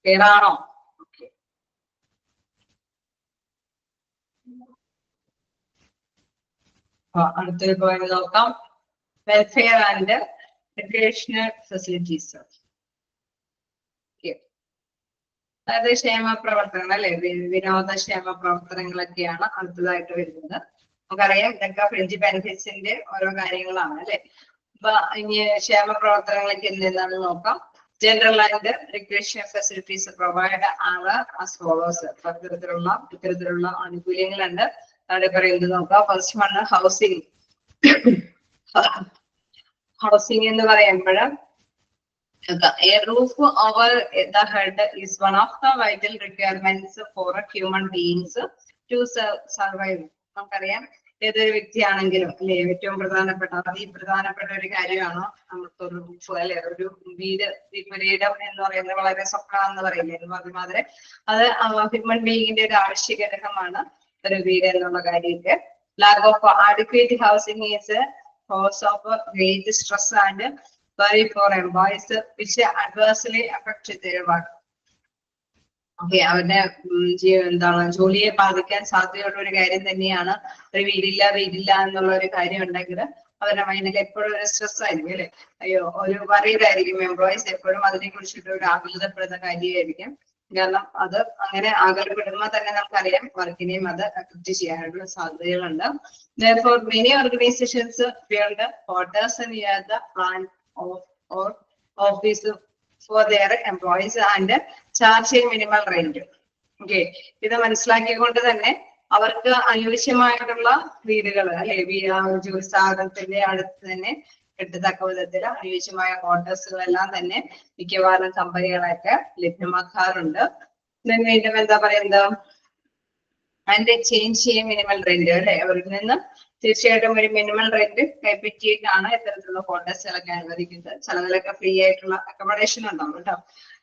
ക്ലിയർ ആണോ? അടുത്തൊരു പോയിന്റ് നോക്കാം. Welfare and educational facilities. അതായത് ക്ഷേമ പ്രവർത്തനങ്ങൾ അല്ലെ, വിനോദക്ഷേമ പ്രവർത്തനങ്ങളൊക്കെയാണ് അടുത്തതായിട്ട് വരുന്നത്. നമുക്കറിയാം ഇതൊക്കെ ഫ്രിഞ്ച് ബെനിഫിറ്റ്സിന്റെ ഓരോ കാര്യങ്ങളാണ് അല്ലെ. അപ്പൊ ഇനി ക്ഷേമ പ്രവർത്തനങ്ങളൊക്കെ എന്തെന്നാണ് നോക്കാം. General and recreation facilities provide ആണ് ആസ് ഫോളോസ്. ഇത്തരത്തിലുള്ള ആനുകൂല്യങ്ങളുണ്ട്. അവിടെ പറയുന്നത് നോക്കാം. First one housing. ഹൗസിംഗ് എന്ന് പറയുമ്പോൾ a roof over the head is one of the vital requirements for human beings to survive. നമുക്കറിയാം ഏതൊരു വ്യക്തിയാണെങ്കിലും അല്ലെ ഏറ്റവും പ്രധാനപ്പെട്ട ഒരു കാര്യമാണ് നമുക്ക് ഒരു റൂഫ് അല്ലെ, ഒരു വീട്, പുരയിടം എന്ന് പറയുന്നത് വളരെ സ്വപ്നമെന്ന് പറയില്ലേ, അതുമാതിരി അത് ഹ്യൂമൻ ബീയിങ്ങിന്റെ ഒരു ആവശ്യ ഘടകമാണ് ഒരു വീട് എന്നുള്ള കാര്യമൊക്കെ. Lack of adequate housing is a cause of great stress and worry for employees which adversely affect their work. Okay, അവരുടെ എന്താണ് ജോലിയെ ബാധിക്കാൻ സാധ്യതയുള്ള ഒരു കാര്യം തന്നെയാണ് ഒരു വീടില്ല എന്നുള്ള ഒരു കാര്യം ഉണ്ടെങ്കിൽ അവരുടെ മൈൻഡിൽ എപ്പോഴും ഒരു സ്ട്രെസ് ആയിരിക്കും അല്ലെ. അയ്യോ, ഒരു വറീഡായിരിക്കും എംപ്ലോയീസ് എപ്പോഴും അതിനെ കുറിച്ചിട്ട് ഒരു ആകുലതപ്പെടുന്ന കാര്യമായിരിക്കും. കാരണം അത് അങ്ങനെ ആകുലപ്പെടുമ്പോൾ തന്നെ നമുക്കറിയാം വർക്കിനെയും അത് അഫക്ട് ചെയ്യാനുള്ള സാധ്യതകളുണ്ട്. Therefore, many organizations build quarters near the plant or office for their employees and charge a minimal rent. Okay, ഇത് മനസ്സിലാക്കിക്കൊണ്ട് തന്നെ അവർക്ക് അനുയോജ്യമായിട്ടുള്ള വീടുകൾ അല്ലെ, ജോലി സ്ഥാപനത്തിന്റെ അടുത്ത് തന്നെ കിട്ടത്തക്ക വിധത്തിൽ അനുയോജ്യമായ ക്വാർട്ടേഴ്സുകളെല്ലാം തന്നെ മിക്കവാറും കമ്പനികളൊക്കെ ലഭ്യമാക്കാറുണ്ട്. വീണ്ടും എന്താ പറയുന്നത്, അതിന്റെ ചേഞ്ച് ചെയ്യ മിനിമൽ റെന്റ് അല്ലെ, അവരിൽ നിന്ന് തീർച്ചയായിട്ടും ഒരു മിനിമൽ റെന്റ് കൈപ്പറ്റിയിട്ടാണ് ഇത്തരത്തിലുള്ള ക്വാർട്ടേഴ്സുകളൊക്കെ അനുവദിക്കുന്നത്. ചിലതിലൊക്കെ ഫ്രീ ആയിട്ടുള്ള അക്കോമഡേഷൻ ഉണ്ടാവും കേട്ടോ.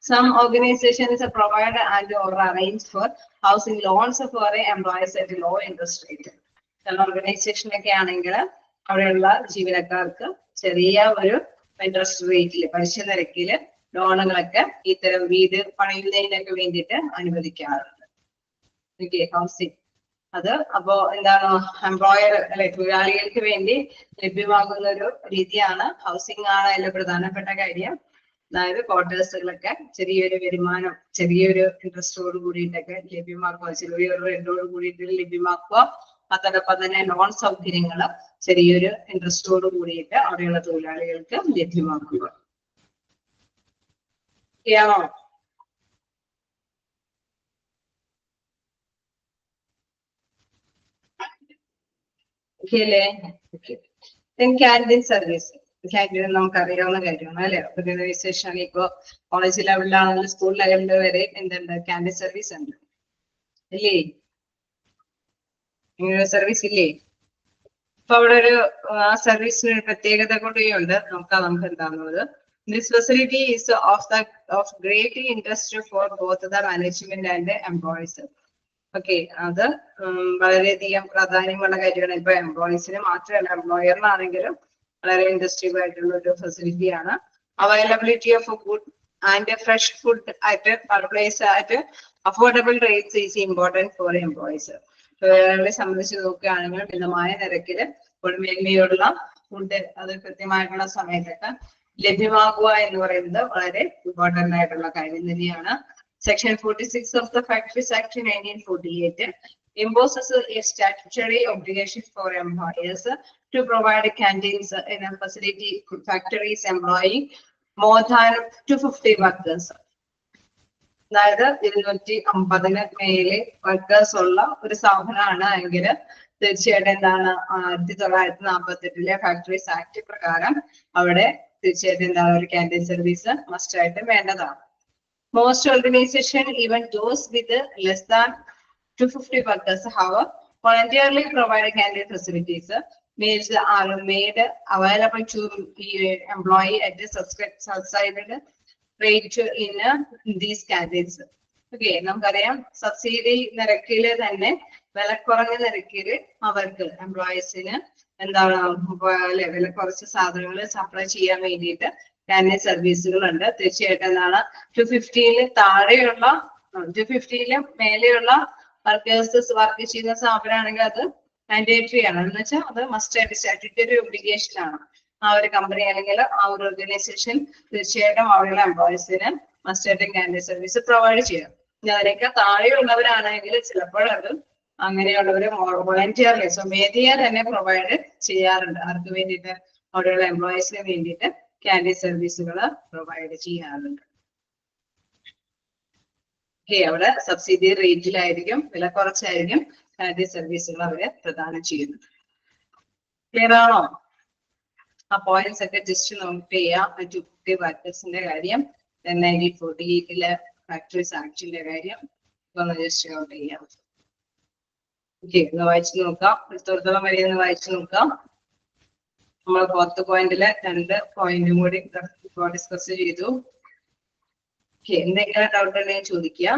Some organizations provide and or arrange for housing loans for employees at low interest rate. ചില ഓർഗനൈസേഷനൊക്കെ ആണെങ്കിൽ അവിടെയുള്ള ജീവനക്കാർക്ക് ചെറിയ ഒരു ഇൻട്രസ്റ്റ് റേറ്റിൽ, പലിശ നിരക്കിൽ ലോണുകളൊക്കെ ഇത്തരം വീട് പണിയുന്നതിനൊക്കെ വേണ്ടിയിട്ട് അനുവദിക്കാറുണ്ട്. ഓക്കെ, ഹൗസിംഗ് അത് അപ്പോ എന്താണ് എംപ്ലോയർ അല്ലെ, തൊഴിലാളികൾക്ക് വേണ്ടി ലഭ്യമാകുന്ന ഒരു രീതിയാണ്. ഹൗസിംഗ് ആണ് അതിന്റെ പ്രധാനപ്പെട്ട കാര്യം. അതായത് ക്വാർട്ടേഴ്സുകളൊക്കെ ചെറിയൊരു വരുമാനം, ചെറിയൊരു ഇൻട്രസ്റ്റോട് കൂടിയിട്ടൊക്കെ ലഭ്യമാക്കുക, ചെറിയൊരു റെന്റോട് കൂടിയിട്ട് ലഭ്യമാക്കുക. അതോടൊപ്പം തന്നെ ലോൺ സൗകര്യങ്ങൾ ചെറിയൊരു ഇൻട്രസ്റ്റോട് കൂടിയിട്ട് അവിടെയുള്ള തൊഴിലാളികൾക്ക് ലഭ്യമാക്കുക. യാണോ? Canteen service. ക്യാൻറ്റീൻ നമുക്ക് അറിയാവുന്ന കാര്യമാണ് അല്ലെ. ഓർഗനൈസേഷൻ ഇപ്പോ കോളേജ് ലെവലിലാണെങ്കിലും സ്കൂൾ ലെവലിൽ വരെ എന്തുണ്ട്, ക്യാൻറ്റീൻ സർവീസ് ഉണ്ട് ഇല്ലേ? ഇങ്ങനെ സർവീസ് ഇല്ലേ? അപ്പൊ അവിടെ ഒരു ആ സർവീസിന് ഒരു പ്രത്യേകത കൂടിയുണ്ട്. നോക്കാം നമുക്ക് എന്താണെന്നത്. This facility is of great interest for both the management and the employees. Okay, അത് വളരെയധികം പ്രാധാന്യമുള്ള കാര്യമാണ്. ഇപ്പൊ എംപ്ലോയീസിന് മാത്രമല്ല, എംപ്ലോയറിനാണെങ്കിലും വളരെ ഇൻട്രസ്റ്റിംഗ് ആയിട്ടുള്ള ഒരു ഫെസിലിറ്റിയാണ്. Availability of good and fresh food at place at affordable rates is important for employees. തൊഴിലാളികളെ സംബന്ധിച്ച് നോക്കുകയാണെങ്കിൽ മിതമായ നിരക്കില് ഗുണമേന്മയുള്ള ഫുഡ് അത് കൃത്യമായിട്ടുള്ള സമയത്തൊക്കെ ലഭ്യമാകുക എന്ന് പറയുന്നത് വളരെ ഇമ്പോർട്ടന്റ് ആയിട്ടുള്ള കാര്യം തന്നെയാണ്. Section 46 of the Factories Act 1948 imposes a statutory obligation for employers to provide canteens in a facility factories employing more than 250 workers. അതായത് 250 മേലെ വർക്കേഴ്സ് ഉള്ള ഒരു സ്ഥാപനമാണ് എങ്കിൽ തീർച്ചയായിട്ടും എന്താണ് 1948 ഫാക്ടറീസ് ആക്ട് പ്രകാരം അവിടെ തീർച്ചയായിട്ടും എന്താണ് ഒരു ക്യാൻറ്റീൻ സർവീസ് മസ്റ്റ് ആയിട്ട് വേണ്ടതാണ്. Most organizations, even those with less than 250 workers, have voluntarily provided canteen facilities. Meals are made available to the employee at the subsidized rate in these canteens. Okay, നമുക്കറിയാം സബ്സിഡി നിരക്കില് തന്നെ വിലക്കുറഞ്ഞ നിരക്കില് അവർക്ക് എംപ്ലോയീസിന് എന്താണ് വില കുറച്ച് സാധനങ്ങൾ സപ്ലൈ ചെയ്യാൻ വേണ്ടിയിട്ട് ക്യാൻറ്റീൻ സർവീസുകളുണ്ട്. തീർച്ചയായിട്ടും എന്താണ് 250 താഴെയുള്ള 250 മേലെയുള്ള വർക്കേഴ്സ് വർക്ക് ചെയ്യുന്ന സ്ഥാപനമാണെങ്കിൽ അത് മാൻഡേറ്ററി ആണ്. എന്ന് വെച്ചാൽ അത് മസ്റ്റ് ആയിട്ട് സ്റ്റാറ്റ്യൂട്ടറി ഒബ്ലിഗേഷൻ ആണ്. ആ ഒരു കമ്പനി അല്ലെങ്കിൽ ആ ഒരു ഓർഗനൈസേഷൻ തീർച്ചയായിട്ടും അവിടെയുള്ള എംപ്ലോയീസിന് മസ്റ്റ് ആയിട്ട് ക്യാൻറ്റീൻ സർവീസ് പ്രൊവൈഡ് ചെയ്യണം. അതിനൊക്കെ താഴെയുള്ളവരാണെങ്കിൽ ചിലപ്പോൾ അത് അങ്ങനെയുള്ളവര് വോളണ്ടിയർലി സ്വമേധയാ തന്നെ പ്രൊവൈഡ് ചെയ്യാറുണ്ട്. ആർക്ക് വേണ്ടിയിട്ട്? അവിടെയുള്ള എംപ്ലോയീസിന് വേണ്ടിയിട്ട് ക്യാൻറ്റീൻ സർവീസുകൾ പ്രൊവൈഡ് ചെയ്യാറുണ്ട്. അവിടെ സബ്സിഡി റേറ്റിലായിരിക്കും, വില കുറച്ചായിരിക്കും ക്യാൻറ്റീൻ സർവീസുകൾ അവര് പ്രദാനം ചെയ്യുന്നത്. ക്ലിയർ ആണോ? ആ പോയിന്റ്സ് ഒക്കെ ജസ്റ്റ് നോട്ട് ചെയ്യാം. 250 വർക്കേഴ്സിന്റെ കാര്യം, 1948 ഫാക്ടറീസ് ആക്ടിന്റെ കാര്യം ഒന്ന് ജസ്റ്റ് നോട്ട് ചെയ്യാം. ഓക്കെ, ഒന്ന് വായിച്ചു നോക്കാം. എത്രത്തോളം വരെ ഒന്ന് വായിച്ചു നോക്കാം. നമ്മൾ 4th പോയിന്റില് 2 പോയിന്റും കൂടി ഡിസ്കസ് ചെയ്തു. എന്തെങ്കിലും ഡൗട്ട് ഉണ്ടെങ്കിൽ ചോദിക്കാം.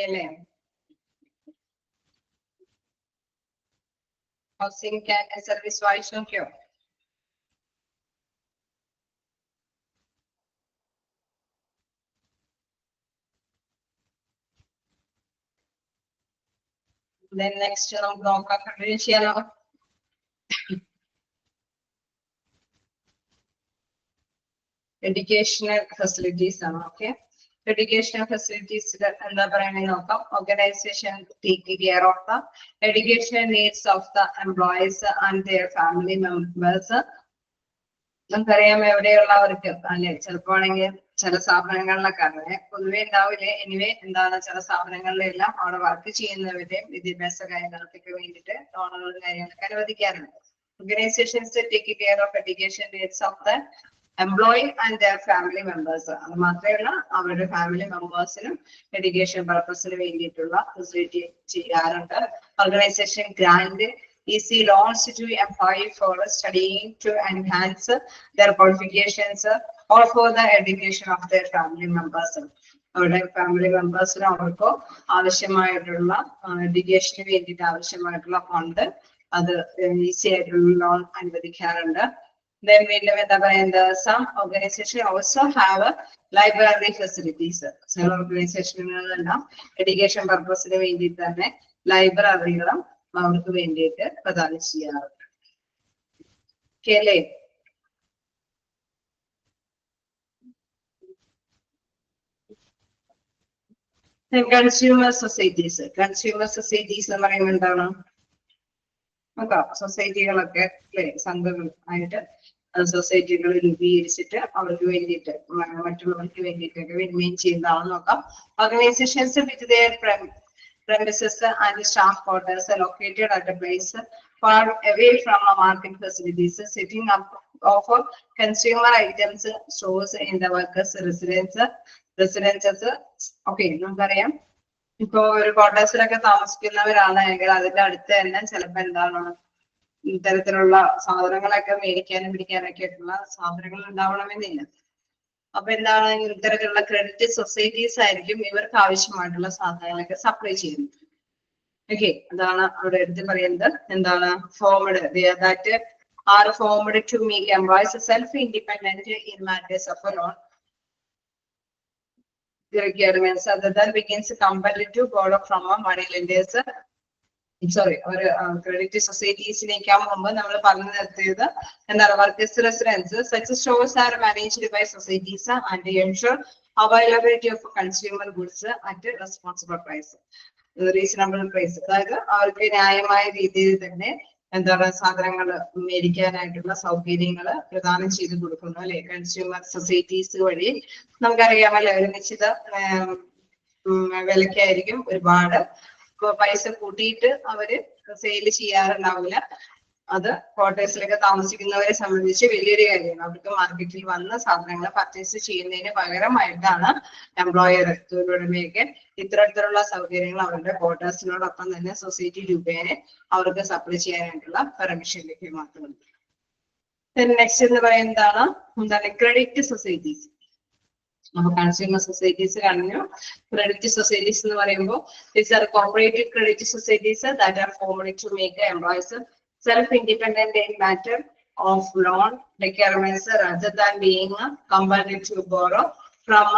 അല്ലേ? ഹൗസിംഗ് ക്യാൻറ്റീൻ സർവീസ് വായിച്ചു നോക്കിയോ? നെക്സ്റ്റ് നമുക്ക് നോക്കാം, കണ്ടിന്യൂ ചെയ്യാലോ. എഡ്യൂക്കേഷണൽ ഫെസിലിറ്റീസ് ആണ്. ഓക്കെ, എഡ്യൂക്കേഷണൽ ഫെസിലിറ്റീസിൽ എന്താ പറയുന്നത് നോക്കാം. Organization take care of the educational needs of the employees and their family members. നമുക്കറിയാം എവിടെയുള്ളവർക്ക് അല്ലെ, ചിലപ്പോ ആണെങ്കിൽ ചില സ്ഥാപനങ്ങളിലൊക്കെ അങ്ങനെ പൊതുവെ ഉണ്ടാവില്ലേ. എനിവേ എന്താണ്, ചില സ്ഥാപനങ്ങളിലെല്ലാം അവിടെ വർക്ക് ചെയ്യുന്നവരുടെയും വിദ്യാഭ്യാസ കാര്യങ്ങൾക്കൊക്കെ വേണ്ടിയിട്ട് ലോണുകളും കാര്യങ്ങളൊക്കെ അനുവദിക്കാറുണ്ട്. Organisations take care of education needs of the employee and their family members. അത് മാത്രമല്ല അവരുടെ ഫാമിലി മെമ്പേഴ്സിനും എഡ്യൂക്കേഷൻ പർപ്പസിന് വേണ്ടിയിട്ടുള്ള ഫെസിലിറ്റി ചെയ്യാറുണ്ട്. Organisation grand easy loans to employ for studying to enhance their qualifications or for the education of their family members. അവരുടെ ഫാമിലി മെമ്പേഴ്സിന് അവർക്കോ ആവശ്യമായിട്ടുള്ള എഡ്യൂക്കേഷന് വേണ്ടിയിട്ട് ആവശ്യമായിട്ടുള്ള ഫണ്ട് അത് ഈസി ആയിട്ടുള്ള ലോൺ അനുവദിക്കാറുണ്ട്. Then വീണ്ടും എന്താ പറയുന്നത്, some organization also have library facilities. ചില ഓർഗനൈസേഷനുകളെല്ലാം എഡ്യൂക്കേഷൻ പർപ്പസിന് വേണ്ടിയിട്ട് തന്നെ ലൈബ്രറികളും അവർക്ക് വേണ്ടിയിട്ട് പ്രദാനം ചെയ്യാറുണ്ട്. കേളെ കൺസ്യൂമർ സൊസൈറ്റീസ്. കൺസ്യൂമർ സൊസൈറ്റീസ് എന്ന് പറയുമ്പോൾ എന്താണ് നോക്കാം. സൊസൈറ്റികളൊക്കെ അല്ലെ, സംഘങ്ങൾ ആയിട്ട് സൊസൈറ്റികൾ രൂപീകരിച്ചിട്ട് അവർക്ക് വേണ്ടിയിട്ട് മറ്റുള്ളവർക്ക് വേണ്ടിയിട്ടൊക്കെ വിനിമയം ചെയ്യുന്നതാണെന്ന് നോക്കാം. Organisations with their premises and staff quarters are located at a place far away from a market facilities, setting up of consumer items stores in the workers residences. Okay, നമുക്കറിയാം ഇപ്പൊ ഒരു ക്വാർട്ടേഴ്സിലൊക്കെ താമസിക്കുന്നവരാണെങ്കിൽ അതിന്റെ അടുത്ത് തന്നെ ചിലപ്പോ എന്താണ് ഇത്തരത്തിലുള്ള സാധനങ്ങളൊക്കെ മേടിക്കാനും പിടിക്കാനൊക്കെ ആയിട്ടുള്ള സാധനങ്ങൾ ഉണ്ടാവണമെന്നില്ല. അപ്പൊ എന്താണ്, ഇത്തരത്തിലുള്ള ക്രെഡിറ്റ് സൊസൈറ്റീസ് ആയിരിക്കും ഇവർക്ക് ആവശ്യമായിട്ടുള്ള സാധനങ്ങളൊക്കെ സപ്ലൈ ചെയ്യുന്നത്. ഓക്കെ, അതാണ് അവിടെ എടുത്ത് പറയുന്നത്. എന്താണ്, formed that are formed to make employees self independent in matters of loan requirements other than begins compelled to borrow from a money lenders. Sorry, ഒരു ക്രെഡിറ്റ് സൊസൈറ്റീസിനേക്കാൾ മുമ്പ് നമ്മൾ പറഞ്ഞു നിർത്തിയത് എന്താണ്, workers residence such stores are managed by societies and ensure availability of consumer goods at responsible price, reasonable price. അതായത് അവർക്ക് ന്യായമായ രീതിയിൽ തന്നെ എന്താണ് സാധനങ്ങൾ മേടിക്കാനായിട്ടുള്ള സൗകര്യങ്ങൾ പ്രദാനം ചെയ്ത് കൊടുക്കുന്നു അല്ലെ. കൺസ്യൂമർ സൊസൈറ്റീസ് വഴി നമുക്കറിയാമല്ലോ ഒരു നിശ്ചിത വിലക്കായിരിക്കും ഒരുപാട് പൈസ കൂട്ടിയിട്ട് അവര് സെയിൽ ചെയ്യാറുണ്ടാവില്ല. അത് ക്വാർട്ടേഴ്സിലൊക്കെ താമസിക്കുന്നവരെ സംബന്ധിച്ച് വലിയൊരു കാര്യമാണ്. അവർക്ക് മാർക്കറ്റിൽ വന്ന സാധനങ്ങൾ പർച്ചേസ് ചെയ്യുന്നതിന് പകരമായിട്ടാണ് എംപ്ലോയർ തൊഴിലുടമയൊക്കെ ഇത്തരത്തിലുള്ള സൗകര്യങ്ങൾ അവരുടെ ക്വാർട്ടേഴ്സിനോടൊപ്പം തന്നെ സൊസൈറ്റി രൂപേണ അവർക്ക് സപ്ലൈ ചെയ്യാനായിട്ടുള്ള പെർമിഷൻ ലഭ്യമാക്കുന്നുണ്ട്. നെക്സ്റ്റ് എന്ന് പറയുന്നതാണ് എന്താണ് ക്രെഡിറ്റ് സൊസൈറ്റീസ്. അപ്പൊ കൺസ്യൂമർ സൊസൈറ്റീസ് കഴിഞ്ഞു. ക്രെഡിറ്റ് സൊസൈറ്റീസ് എന്ന് പറയുമ്പോൾ these are cooperative credit societies that are formed to make employees self-independent in matter of loan requirements rather than being compelled to borrow from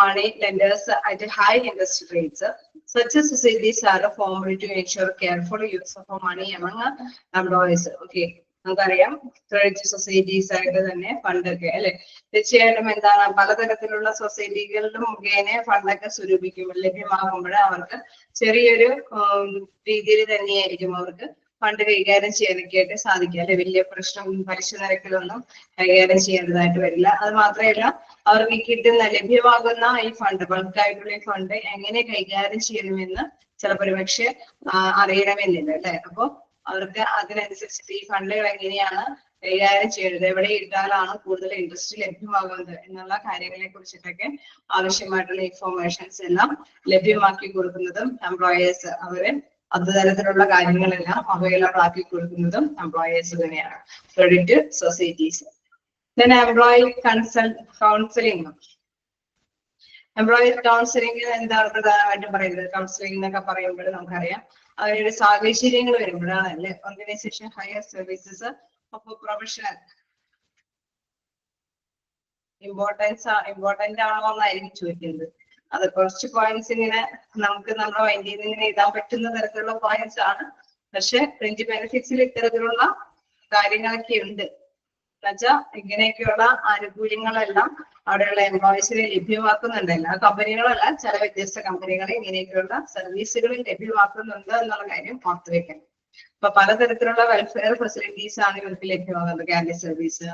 money lenders at high interest rates. Such societies are formed to ensure careful use of money among employees. Okay, നമുക്കറിയാം ക്രെഡിറ്റ് സൊസൈറ്റീസ് ആയിട്ട് തന്നെ ഫണ്ടൊക്കെ അല്ലെ. തീർച്ചയായിട്ടും എന്താണ് പലതരത്തിലുള്ള സൊസൈറ്റികളിലും മുഖേന ഫണ്ടൊക്കെ സ്വരൂപിക്കുമ്പോൾ ലഭ്യമാകുമ്പോൾ അവർക്ക് ചെറിയൊരു രീതിയിൽ തന്നെയായിരിക്കും അവർക്ക് ഫണ്ട് കൈകാര്യം ചെയ്യാനൊക്കെ ആയിട്ട് സാധിക്കുക അല്ലെ. വലിയ പ്രശ്നം പലിശ നിരക്കിലൊന്നും കൈകാര്യം ചെയ്യേണ്ടതായിട്ട് വരില്ല. അത് മാത്രമല്ല അവർക്ക് കിട്ടുന്ന ലഭ്യമാകുന്ന ഈ ഫണ്ട് ബൾക്കായിട്ടുള്ള ഈ ഫണ്ട് എങ്ങനെ കൈകാര്യം ചെയ്യണമെന്ന് ചിലപ്പോൾ ഒരുപക്ഷെ അറിയണമെന്നില്ല അല്ലെ. അപ്പൊ അവർക്ക് അതിനനുസരിച്ചിട്ട് ഈ ഫണ്ടുകൾ എങ്ങനെയാണ് കൈകാര്യം ചെയ്യുന്നത്, എവിടെ ഇട്ടാലാണ് കൂടുതൽ ഇൻട്രസ്റ്റ് ലഭ്യമാകുന്നത് എന്നുള്ള കാര്യങ്ങളെ കുറിച്ചിട്ടൊക്കെ ആവശ്യമായിട്ടുള്ള ഇൻഫോർമേഷൻസ് എല്ലാം ലഭ്യമാക്കി കൊടുക്കുന്നതും എംപ്ലോയേഴ്സ് അവര് അതുതരത്തിലുള്ള കാര്യങ്ങളെല്ലാം അവൈലബിൾ ആക്കി കൊടുക്കുന്നതും എംപ്ലോയേഴ്സ് തന്നെയാണ് credit societies. Employee counselling. Employee counselling എന്താണ് പ്രധാനമായിട്ടും പറയുന്നത്? കൗൺസിലിംഗ് എന്നൊക്കെ പറയുമ്പോൾ നമുക്കറിയാം അവരുടെ സാഹചര്യങ്ങൾ വരുമ്പോഴാണ് അല്ലെ. Organisation higher services of professional important ആണോ എന്നായിരിക്കും ചോദിക്കുന്നത്. അത് കുറച്ച് പോയിന്റ്സ് ഇങ്ങനെ നമുക്ക് നമ്മുടെ മൈൻഡിൽ നിന്ന് ഇങ്ങനെ എഴുതാൻ പറ്റുന്ന തരത്തിലുള്ള പോയിന്റ്സ് ആണ്. പക്ഷെ ഫ്രിഞ്ച് ബെനിഫിറ്റ്സിൽ ഇത്തരത്തിലുള്ള കാര്യങ്ങളൊക്കെ ഉണ്ട്. എന്നുവെച്ചാൽ ഇങ്ങനെയൊക്കെയുള്ള ആനുകൂല്യങ്ങളെല്ലാം അവിടെയുള്ള എംപ്ലോയീസിനെ ലഭ്യമാക്കുന്നുണ്ട്. എല്ലാ കമ്പനികളല്ല, ചില വ്യത്യസ്ത കമ്പനികളെ ഇങ്ങനെയൊക്കെയുള്ള സർവീസുകൾ ലഭ്യമാക്കുന്നുണ്ട് എന്നുള്ള കാര്യം ഓർത്തു വെക്കണം. അപ്പൊ പലതരത്തിലുള്ള വെൽഫെയർ ഫെസിലിറ്റീസ് ആണ് ഇവർക്ക് ലഭ്യമാകുന്നത്. Canteen service,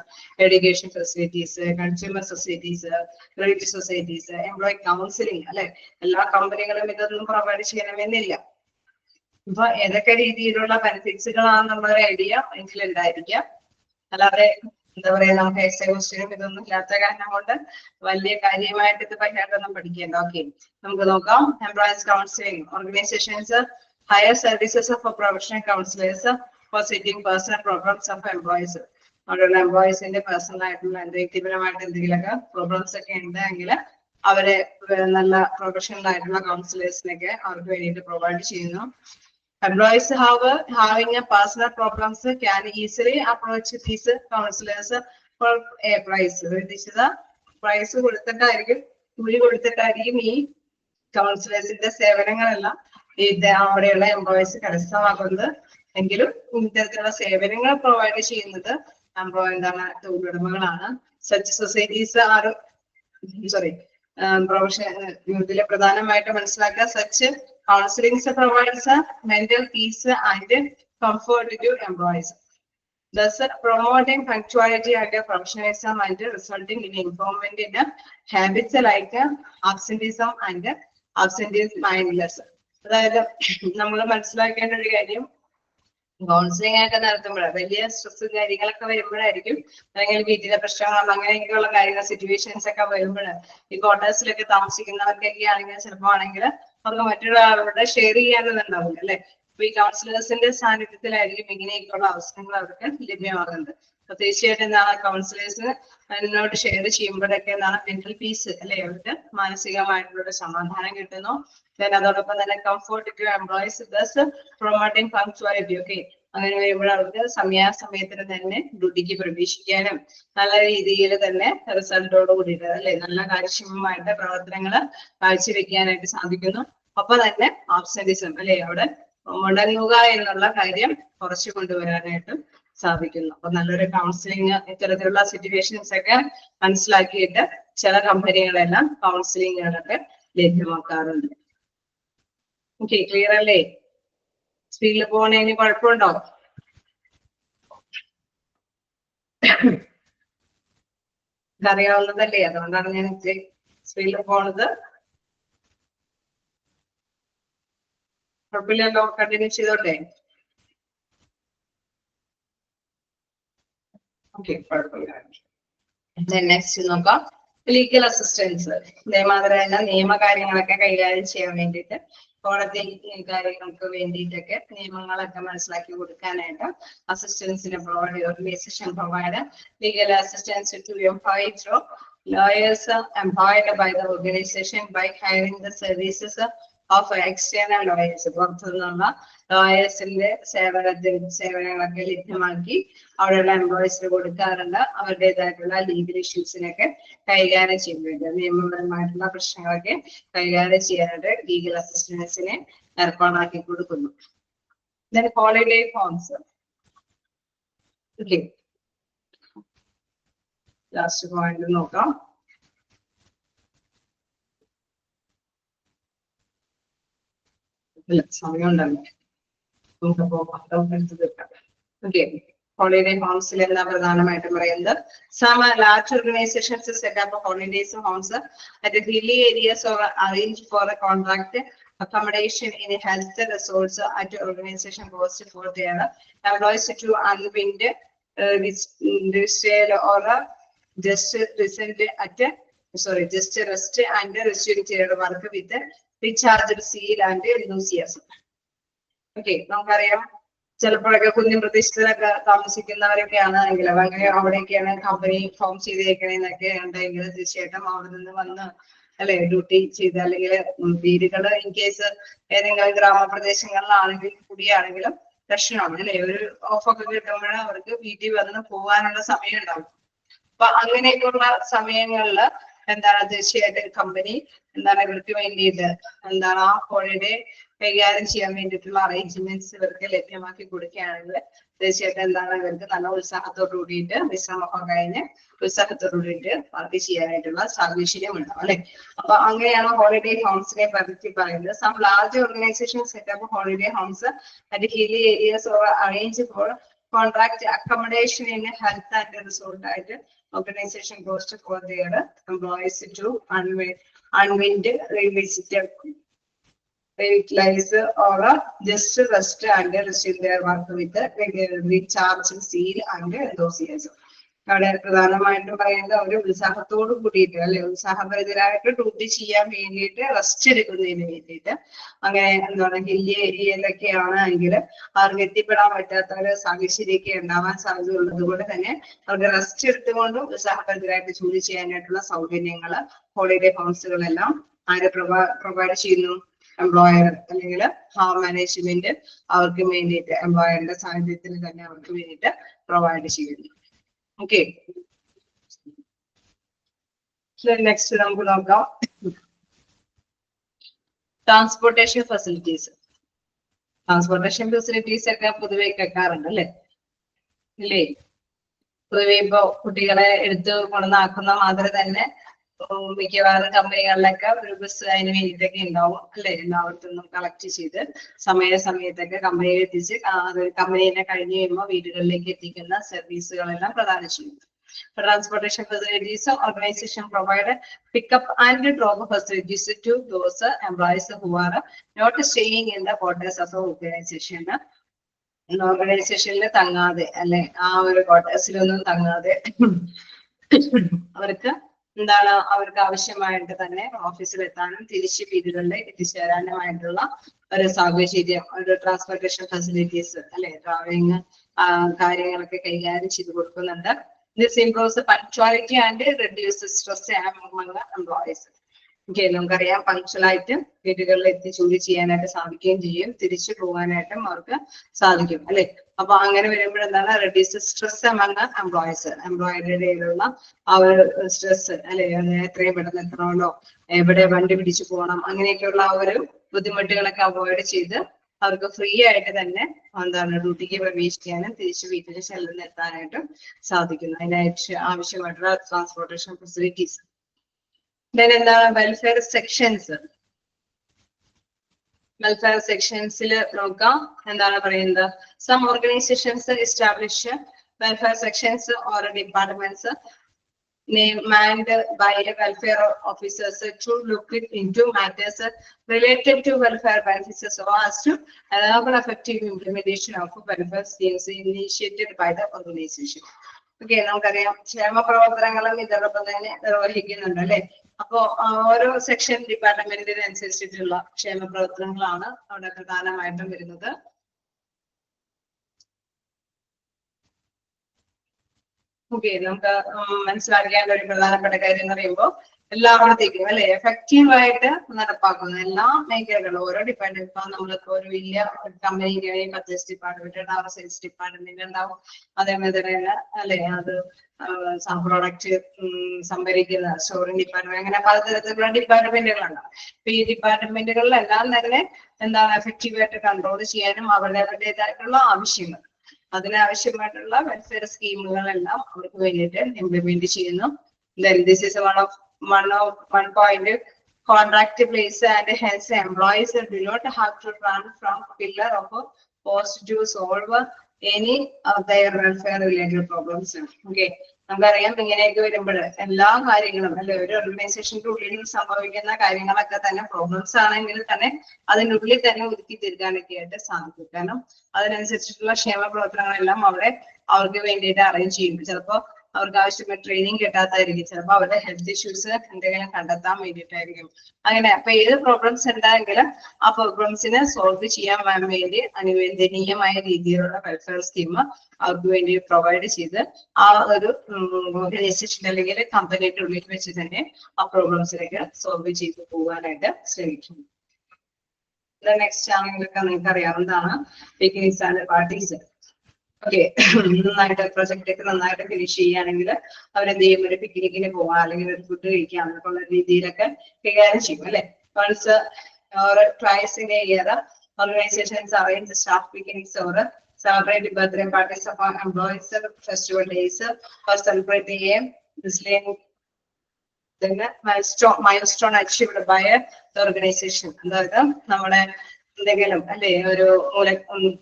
education facilities, consumer societies, credit societies, employee counselling, അല്ലെ, എല്ലാ കമ്പനികളും ഇതൊന്നും പ്രൊവൈഡ് ചെയ്യണമെന്നില്ല. അപ്പൊ ഏതൊക്കെ രീതിയിലുള്ള ബെനിഫിറ്റ്സുകളാണെന്നുള്ള ഒരു ഐഡിയ എങ്കിലും ഉണ്ടായിരിക്കാം. അല്ലാതെ എന്താ പറയാ, നമുക്ക് എസ് ഐ ക്വസ്റ്റ്യനും ഇതൊന്നും ഇല്ലാത്ത കാരണം കൊണ്ട് വലിയ കാര്യമായിട്ട് ഇത് പരിഹാരം പഠിക്കേണ്ട. ഓക്കെ, നമുക്ക് നോക്കാം. Employees counselling organisations higher services of professional counselors for setting personal problems of employees. അവിടെയുള്ള എംപ്ലോയീസിന്റെ പേഴ്സണൽ ആയിട്ടുള്ള വ്യക്തിപരമായിട്ട് എന്തെങ്കിലുമൊക്കെ പ്രോബ്ലംസ് ഒക്കെ ഉണ്ടെങ്കിൽ അവരെ നല്ല പ്രൊഫഷണൽ ആയിട്ടുള്ള കൗൺസിലേഴ്സിനൊക്കെ അവർക്ക് വേണ്ടിയിട്ട് പ്രൊവൈഡ് ചെയ്യുന്നു. Employees having a personal problems can easily approach these counselors for a price. ഉദ്ദേശിച്ചത് പ്രൈസ് കൊടുത്തിട്ടായിരിക്കും, കൂലി കൊടുത്തിട്ടായിരിക്കും ഈ കൗൺസിലേഴ്സിന്റെ സേവനങ്ങളെല്ലാം അവിടെയുള്ള എംപ്ലോയീസ് കരസ്ഥമാക്കുന്നത്. എങ്കിലും ഇത്തരത്തിലുള്ള സേവനങ്ങൾ പ്രൊവൈഡ് ചെയ്യുന്നത് തൊഴിലുടമകളാണ്. സച്ച് സൊസൈറ്റീസ് ആർ പ്രൊഫഷൻ ഇതിലെ പ്രധാനമായിട്ട് മനസ്സിലാക്കുക. Such counselling provides mental peace and comfort to employees, thus promoting punctuality and professionalism and resulting in improvement in habits like absenteeism and absenteeism mindedness. അതായത് നമ്മൾ മനസ്സിലാക്കേണ്ട ഒരു കാര്യം, കൗൺസിലിംഗ് ഒക്കെ നടത്തുമ്പോൾ വലിയ സ്ട്രെസ്സും കാര്യങ്ങളൊക്കെ വരുമ്പോഴായിരിക്കും, അല്ലെങ്കിൽ വീട്ടിലെ പ്രശ്നങ്ങളും അങ്ങനെയൊക്കെയുള്ള കാര്യങ്ങൾ സിറ്റുവേഷൻസ് ഒക്കെ വരുമ്പോൾ ഈ ക്വാർട്ടേഴ്സിലൊക്കെ താമസിക്കുന്നവർക്കൊക്കെ ആണെങ്കിൽ ചിലപ്പോൾ ആണെങ്കിൽ അവർക്ക് മറ്റൊരാളോട് ഷെയർ ചെയ്യാനുണ്ടാവില്ല, അല്ലെ. അപ്പൊ ഈ കൗൺസിലേഴ്സിന്റെ സാന്നിധ്യത്തിലായിരിക്കും ഇങ്ങനെയൊക്കെയുള്ള അവസരങ്ങൾ അവർക്ക് ലഭ്യമാകുന്നത്. അപ്പൊ തീർച്ചയായിട്ടും എന്താണ് കൗൺസിലേഴ്സ് അതിനോട് ഷെയർ ചെയ്യുമ്പോഴൊക്കെ എന്താണ് മെന്റൽ പീസ്, അല്ലെ, അവർക്ക് മാനസികമായിട്ടുള്ള സമാധാനം കിട്ടുന്നു. അതോടൊപ്പം തന്നെ comfort to employees, thus promoting punctuality. Okay, അങ്ങനെ വരുമ്പോൾ അവർക്ക് സമയാസമയത്തിന് തന്നെ ഡ്യൂട്ടിക്ക് പ്രവേശിക്കാനും നല്ല രീതിയിൽ തന്നെ റിസൾട്ടോട് കൂടിയിട്ട്, അല്ലെ, നല്ല കാര്യക്ഷമമായിട്ട് പ്രവർത്തനങ്ങൾ കാഴ്ചവെക്കാനായിട്ട് സാധിക്കുന്നു. അപ്പൊ തന്നെ ആബ്സെന്റിസം, അല്ലെ, അവിടെ മുടങ്ങുക എന്നുള്ള കാര്യം കുറച്ചു കൊണ്ടുവരാനായിട്ടും സാധിക്കുന്നു. അപ്പൊ നല്ലൊരു കൗൺസിലിംഗ് ഇത്തരത്തിലുള്ള സിറ്റുവേഷൻസ് ഒക്കെ മനസ്സിലാക്കിയിട്ട് ചില കമ്പനികളെല്ലാം കൗൺസിലിങ്ങുകളൊക്കെ ലഭ്യമാക്കാറുണ്ട്. ഓക്കെ, ക്ലിയർ അല്ലേ? സ്പീഡിൽ പോകണേന് കുഴപ്പമുണ്ടോ? ഇതറിയാവുന്നതല്ലേ, അതുകൊണ്ടാണ് ഞാൻ സ്പീഡിൽ പോണത്. കുഴപ്പമില്ലല്ലോ, കണ്ടിന്യൂ ചെയ്തോട്ടെ. ഓക്കെ, കുഴപ്പമില്ല. നെക്സ്റ്റ് നോക്കാം, ലീഗൽ അസിസ്റ്റൻസ്. ഇതേമാതിരി തന്നെ നിയമകാര്യങ്ങളൊക്കെ കൈകാര്യം ചെയ്യാൻ വേണ്ടിയിട്ട് കോടതി കാര്യങ്ങൾക്ക് വേണ്ടിയിട്ടൊക്കെ നിയമങ്ങളൊക്കെ മനസ്സിലാക്കി കൊടുക്കാനായിട്ട് അസിസ്റ്റൻസിനെ provide organisation provide legal assistance to employees through lawyers employed by the organization by hiring the services of external lawyers. പുറത്തുനിന്നുള്ള ലോയേഴ്സിന്റെ സേവനങ്ങളൊക്കെ ലഭ്യമാക്കി അവിടെയുള്ള എംപ്ലോയീസിന് കൊടുക്കാറുണ്ട്. അവരുടേതായിട്ടുള്ള ലീഗൽ ഇഷ്യൂസിനൊക്കെ കൈകാര്യം ചെയ്യുന്നുണ്ട്. നിയമപരമായിട്ടുള്ള പ്രശ്നങ്ങളൊക്കെ കൈകാര്യം ചെയ്യാനായിട്ട് ലീഗൽ അസിസ്റ്റൻസിനെ ഏർപ്പാടാക്കി കൊടുക്കുന്നു. Then holiday homes. Okay. Last point നോക്കാം. സമയം ഉണ്ടല്ലോ, ഓക്കെ. ഹോളിഡേ ഹോംസിൽ എന്താ പ്രധാനമായിട്ടും പറയുന്നത്? Some large organizations set up holidays homes at the hilly areas or arrange for a contract accommodation in a health resorts at organization cost for their employees to unwind, resale or just recent at just rest and resume their work with recharged zeal and enthusiasm. Okay, നമുക്കറിയാം ചിലപ്പോഴൊക്കെ കുഞ്ഞു പ്രദേശത്തിലൊക്കെ താമസിക്കുന്നവരൊക്കെ ആണെങ്കിൽ അങ്ങനെ അവിടെയൊക്കെയാണ് കമ്പനി ഫോം ചെയ്തേക്കണെന്നൊക്കെ ഉണ്ടെങ്കിൽ തീർച്ചയായിട്ടും അവിടെ നിന്ന് വന്ന്, അല്ലെ, ഡ്യൂട്ടി ചെയ്ത്, അല്ലെങ്കിൽ വീടുകള് ഇൻ കേസ് ഏതെങ്കിലും ഗ്രാമപ്രദേശങ്ങളിലാണെങ്കിൽ കൂടിയാണെങ്കിലും പ്രശ്നമാണ്, അല്ലെ. ഒരു ഓഫൊക്കെ കിട്ടുമ്പോൾ അവർക്ക് വീട്ടിൽ വന്ന് പോകാനുള്ള സമയം ഉണ്ടാവും. അപ്പൊ അങ്ങനെയൊക്കെയുള്ള സമയങ്ങളിൽ എന്താണ് തീർച്ചയായിട്ടും കമ്പനി എന്താണ് ഇവർക്ക് വേണ്ടിയിട്ട് എന്താണ് ആ ഹോളിഡേ കൈകാര്യം ചെയ്യാൻ വേണ്ടിയിട്ടുള്ള അറേഞ്ച്മെന്റ്സ് ഇവർക്ക് ലഭ്യമാക്കി കൊടുക്കുകയാണെങ്കിൽ തീർച്ചയായിട്ടും എന്താണ് ഇവർക്ക് നല്ല ഉത്സാഹത്തോടു കൂടിയിട്ട് വിശ്രമമൊക്കെ കഴിഞ്ഞ് ഉത്സാഹത്തോടു കൂടിയിട്ട് വർക്ക് ചെയ്യാനായിട്ടുള്ള സാഹചര്യം ഉണ്ടാവും അല്ലെ. അപ്പൊ അങ്ങനെയാണ് ഹോളിഡേ ഹോംസിനെ പറ്റി പറയുന്നത്. Some large organization set up holiday homes at hilly areas or arrange for contract accommodation in health and resort ആയിട്ട് organization goes for their employees to unwind, revisit, revitalize or just rest and receive their work with recharge, seal and enthusiasm. അവിടെ പ്രധാനമായിട്ടും പറയുന്നത് ഒരു ഉത്സാഹത്തോട് കൂടിയിട്ട് അല്ലെ ഉത്സാഹഭരിതരായിട്ട് ഡ്യൂട്ടി ചെയ്യാൻ വേണ്ടിയിട്ട് റെസ്റ്റ് എടുക്കുന്നതിന് വേണ്ടിയിട്ട് അങ്ങനെ എന്താണ് ഹില്ലി ഏരിയയിലൊക്കെ ആണെങ്കിൽ അവർക്ക് എത്തിപ്പെടാൻ പറ്റാത്ത ഒരു സാഹചര്യമൊക്കെ ഉണ്ടാവാൻ സാധ്യത ഉള്ളത് കൊണ്ട് തന്നെ അവർക്ക് റെസ്റ്റ് എടുത്തുകൊണ്ടും ഉത്സാഹഭരിതരായിട്ട് ജോലി ചെയ്യാനായിട്ടുള്ള സൗകര്യങ്ങൾ ഹോളിഡേ ഹോംസുകളെല്ലാം ആര് പ്രൊവൈഡ് ചെയ്യുന്നു? എംപ്ലോയർ അല്ലെങ്കിൽ ഹോം മാനേജ്മെന്റ് അവർക്ക് വേണ്ടിയിട്ട് എംപ്ലോയറിന്റെ സാന്നിധ്യത്തിൽ തന്നെ അവർക്ക് വേണ്ടിയിട്ട് പ്രൊവൈഡ് ചെയ്യുന്നു. Okay. So next നമുക്ക് നോക്കാം ട്രാൻസ്പോർട്ടേഷൻ ഫെസിലിറ്റീസ്. ട്രാൻസ്പോർട്ടേഷൻ ഫെസിലിറ്റീസ് ഒക്കെ പൊതുവെ കേൾക്കാറുണ്ട് അല്ലെ ഇല്ലേ? പൊതുവെ ഇപ്പൊ കുട്ടികളെ എടുത്ത് കൊണ്ടുവന്നാക്കുന്ന മാതിരി തന്നെ മിക്കവാറും കമ്പനികളിലൊക്കെ ഒരു ബസ് അതിന് വേണ്ടിയിട്ടൊക്കെ ഉണ്ടാവും അല്ലെ. എല്ലായിടത്തുനിന്നും കളക്ട് ചെയ്ത് സമയത്തൊക്കെ കമ്പനിയിൽ എത്തിച്ച് കമ്പനിയെ കഴിഞ്ഞ് കഴിയുമ്പോൾ വീടുകളിലേക്ക് എത്തിക്കുന്ന സർവീസുകളെല്ലാം പ്രദാനം ചെയ്യുന്നു. Transportation facilities organization provide pickup and drop facilities to those employees who are not staying in the quarters of the organization. ഓർഗനൈസേഷനിൽ തങ്ങാതെ അല്ലെ ആ ഒരു ക്വാർട്ടേഴ്സിലൊന്നും തങ്ങാതെ അവർക്ക് എന്താണ് അവർക്ക് ആവശ്യമായിട്ട് തന്നെ ഓഫീസിൽ എത്താനും തിരിച്ച് വീടുകളിലേക്ക് എത്തിച്ചേരാനുമായിട്ടുള്ള ഒരു സാഹചര്യം ഒരു ട്രാൻസ്പോർട്ടേഷൻ ഫെസിലിറ്റീസ് അല്ലെ ട്രാവലിംഗ് കാര്യങ്ങളൊക്കെ കൈകാര്യം ചെയ്ത് കൊടുക്കുന്നുണ്ട്. This improves the punctuality and reduces stress among the employees. Okay, നമുക്കറിയാം പങ്ക്ച്വലായിട്ട് വീടുകളിൽ എത്തി ജോലി ചെയ്യാനായിട്ട് സാധിക്കുകയും ചെയ്യും തിരിച്ചു പോകാനായിട്ടും അവർക്ക് സാധിക്കും അല്ലെ. അപ്പൊ അങ്ങനെ വരുമ്പോഴെന്താണ് reduce stress among the employees. എംപ്ലോയറുടെ ഇടയിലുള്ള ആ ഒരു സ്ട്രെസ് അല്ലെ എത്രയും പെട്ടെന്ന് എത്തണമല്ലോ എവിടെ വണ്ടി പിടിച്ചു പോകണം അങ്ങനെയൊക്കെയുള്ള ആ ഒരു ബുദ്ധിമുട്ടുകളൊക്കെ അവോയ്ഡ് ചെയ്ത് അവർക്ക് ഫ്രീ ആയിട്ട് തന്നെ എന്താണ് ഡ്യൂട്ടിക്ക് പ്രവേശിക്കാനും തിരിച്ച് വീട്ടിൽ ചെല്ലുന്നെത്താനായിട്ടും സാധിക്കുന്നു. അതിനായിട്ട് ആവശ്യമായിട്ടുള്ള ട്രാൻസ്പോർട്ടേഷൻ ഫെസിലിറ്റീസ്. എന്താണ് വെൽഫെയർ സെക്ഷൻസ്. വെൽഫെയർ സെക്ഷൻസിൽ നോക്കാം എന്താണ് പറയുന്നത്. Some organizations establish welfare sections or departments manned by welfare officers to look into matters related to welfare benefits so as to enable effective implementation of welfare schemes initiated by the organization. Okay, നമുക്കറിയാം ക്ഷേമ പ്രവർത്തനങ്ങളും ഇതോടൊപ്പം തന്നെ നിർവഹിക്കുന്നുണ്ട് അല്ലെ. അപ്പോ ഓരോ സെക്ഷൻ ഡിപ്പാർട്ട്മെന്റിനനുസരിച്ചിട്ടുള്ള ക്ഷേമ പ്രവർത്തനങ്ങളാണ് അവിടെ പ്രധാനമായിട്ടും വരുന്നത്. ഓക്കെ, നമുക്ക് മനസ്സിലാക്കിയാൽ ഒരു പ്രധാനപ്പെട്ട കാര്യം എന്ന് പറയുമ്പോൾ എല്ലായിടത്തേക്കും അല്ലെ എഫക്റ്റീവായിട്ട് നടപ്പാക്കുന്ന എല്ലാ മേഖലകളും ഓരോ ഡിപ്പാർട്ട്മെന്റ് ഇപ്പൊ നമ്മളിപ്പോ ഒരു വലിയ കമ്പനിക്ക് പർച്ചേസ് ഡിപ്പാർട്ട്മെന്റ് ഉണ്ടാവും, സെയിൽസ് ഡിപ്പാർട്ട്മെന്റ് ഉണ്ടാവും, അതേമാതിരി തന്നെ അല്ലെ അത് പ്രോഡക്റ്റ് സംഭരിക്കുന്ന സ്റ്റോറിംഗ് ഡിപ്പാർട്ട്മെന്റ് അങ്ങനെ പലതരത്തിലുള്ള ഡിപ്പാർട്ട്മെന്റുകളുണ്ടാവും. അപ്പൊ ഈ ഡിപ്പാർട്ട്മെന്റുകളിലെല്ലാം തന്നെ എന്താണ് എഫക്റ്റീവായിട്ട് കൺട്രോൾ ചെയ്യാനും അവരുടേതായിട്ടുള്ള ആവശ്യങ്ങൾ അതിനാവശ്യമായിട്ടുള്ള വെൽഫെയർ സ്കീമുകളെല്ലാം അവർക്ക് വേണ്ടിയിട്ട് ഇംപ്ലിമെന്റ് ചെയ്യുന്നു. This is one point. Contract place and hence employees do not have to run from pillar of post to solve any of their welfare related problems. Okay, നമുക്കറിയാം ഇങ്ങനെയൊക്കെ വരുമ്പോൾ എല്ലാ കാര്യങ്ങളും അല്ലെ ഒരു ഓർഗനൈസേഷന്റെ ഉള്ളിൽ സംഭവിക്കുന്ന കാര്യങ്ങളൊക്കെ തന്നെ പ്രോബ്ലംസ് ആണെങ്കിൽ തന്നെ അതിനുള്ളിൽ തന്നെ ഒതുക്കി തീർക്കാനൊക്കെ ആയിട്ട് സാധിക്കും. കാരണം അതിനനുസരിച്ചിട്ടുള്ള ക്ഷേമ പ്രവർത്തനങ്ങളെല്ലാം അവർക്ക് വേണ്ടിയിട്ട് അറേഞ്ച് ചെയ്യും. ചിലപ്പോ അവർക്ക് ആവശ്യമായ ട്രെയിനിങ് കിട്ടാത്തായിരിക്കും, ചിലപ്പോൾ അവരുടെ ഹെൽത്ത് ഇഷ്യൂസ് എന്തെങ്കിലും കണ്ടെത്താൻ വേണ്ടിയിട്ടായിരിക്കും. അങ്ങനെ അപ്പൊ ഏത് പ്രോബ്ലംസ് ഉണ്ടായെങ്കിലും ആ പ്രോബ്ലംസിനെ സോൾവ് ചെയ്യാൻ വേണ്ടി അനുവദനീയമായ രീതിയിലുള്ള വെൽഫെയർ സ്കീം അവർക്ക് വേണ്ടി പ്രൊവൈഡ് ചെയ്ത് ആ ഒരു ഓർഗനൈസേഷൻ അല്ലെങ്കിൽ കമ്പനിയുടെ ഉള്ളിൽ വെച്ച് തന്നെ ആ പ്രോബ്ലംസിലേക്ക് സോൾവ് ചെയ്ത് പോകാനായിട്ട് ശ്രമിക്കുന്നു. നെക്സ്റ്റ് ആണെങ്കിലൊക്കെ നിങ്ങൾക്ക് അറിയാവുന്നതാണ് പിക്നിക്സ് ആൻഡ് പാർട്ടീസ്. ഓക്കെ, നന്നായിട്ട് പ്രൊജക്റ്റ് ഒക്കെ നന്നായിട്ട് ഫിനിഷ് ചെയ്യുകയാണെങ്കിൽ അവരെന്ത് ചെയ്യും, ഒരു പിക്നിക്കിന് പോവാം അല്ലെങ്കിൽ ഒരു ഫുഡ് കഴിക്കാം എന്നൊക്കെയുള്ള രീതിയിലൊക്കെ കൈകാര്യം ചെയ്യും അല്ലെ. Once or twice in a year, organizations arrange staff picnics or celebrate birthday parties of our employees, festival days, or celebrate the miscellaneous milestone achieved by the organization. അതായത് നമ്മുടെ എന്തെങ്കിലും അല്ലെ ഒരു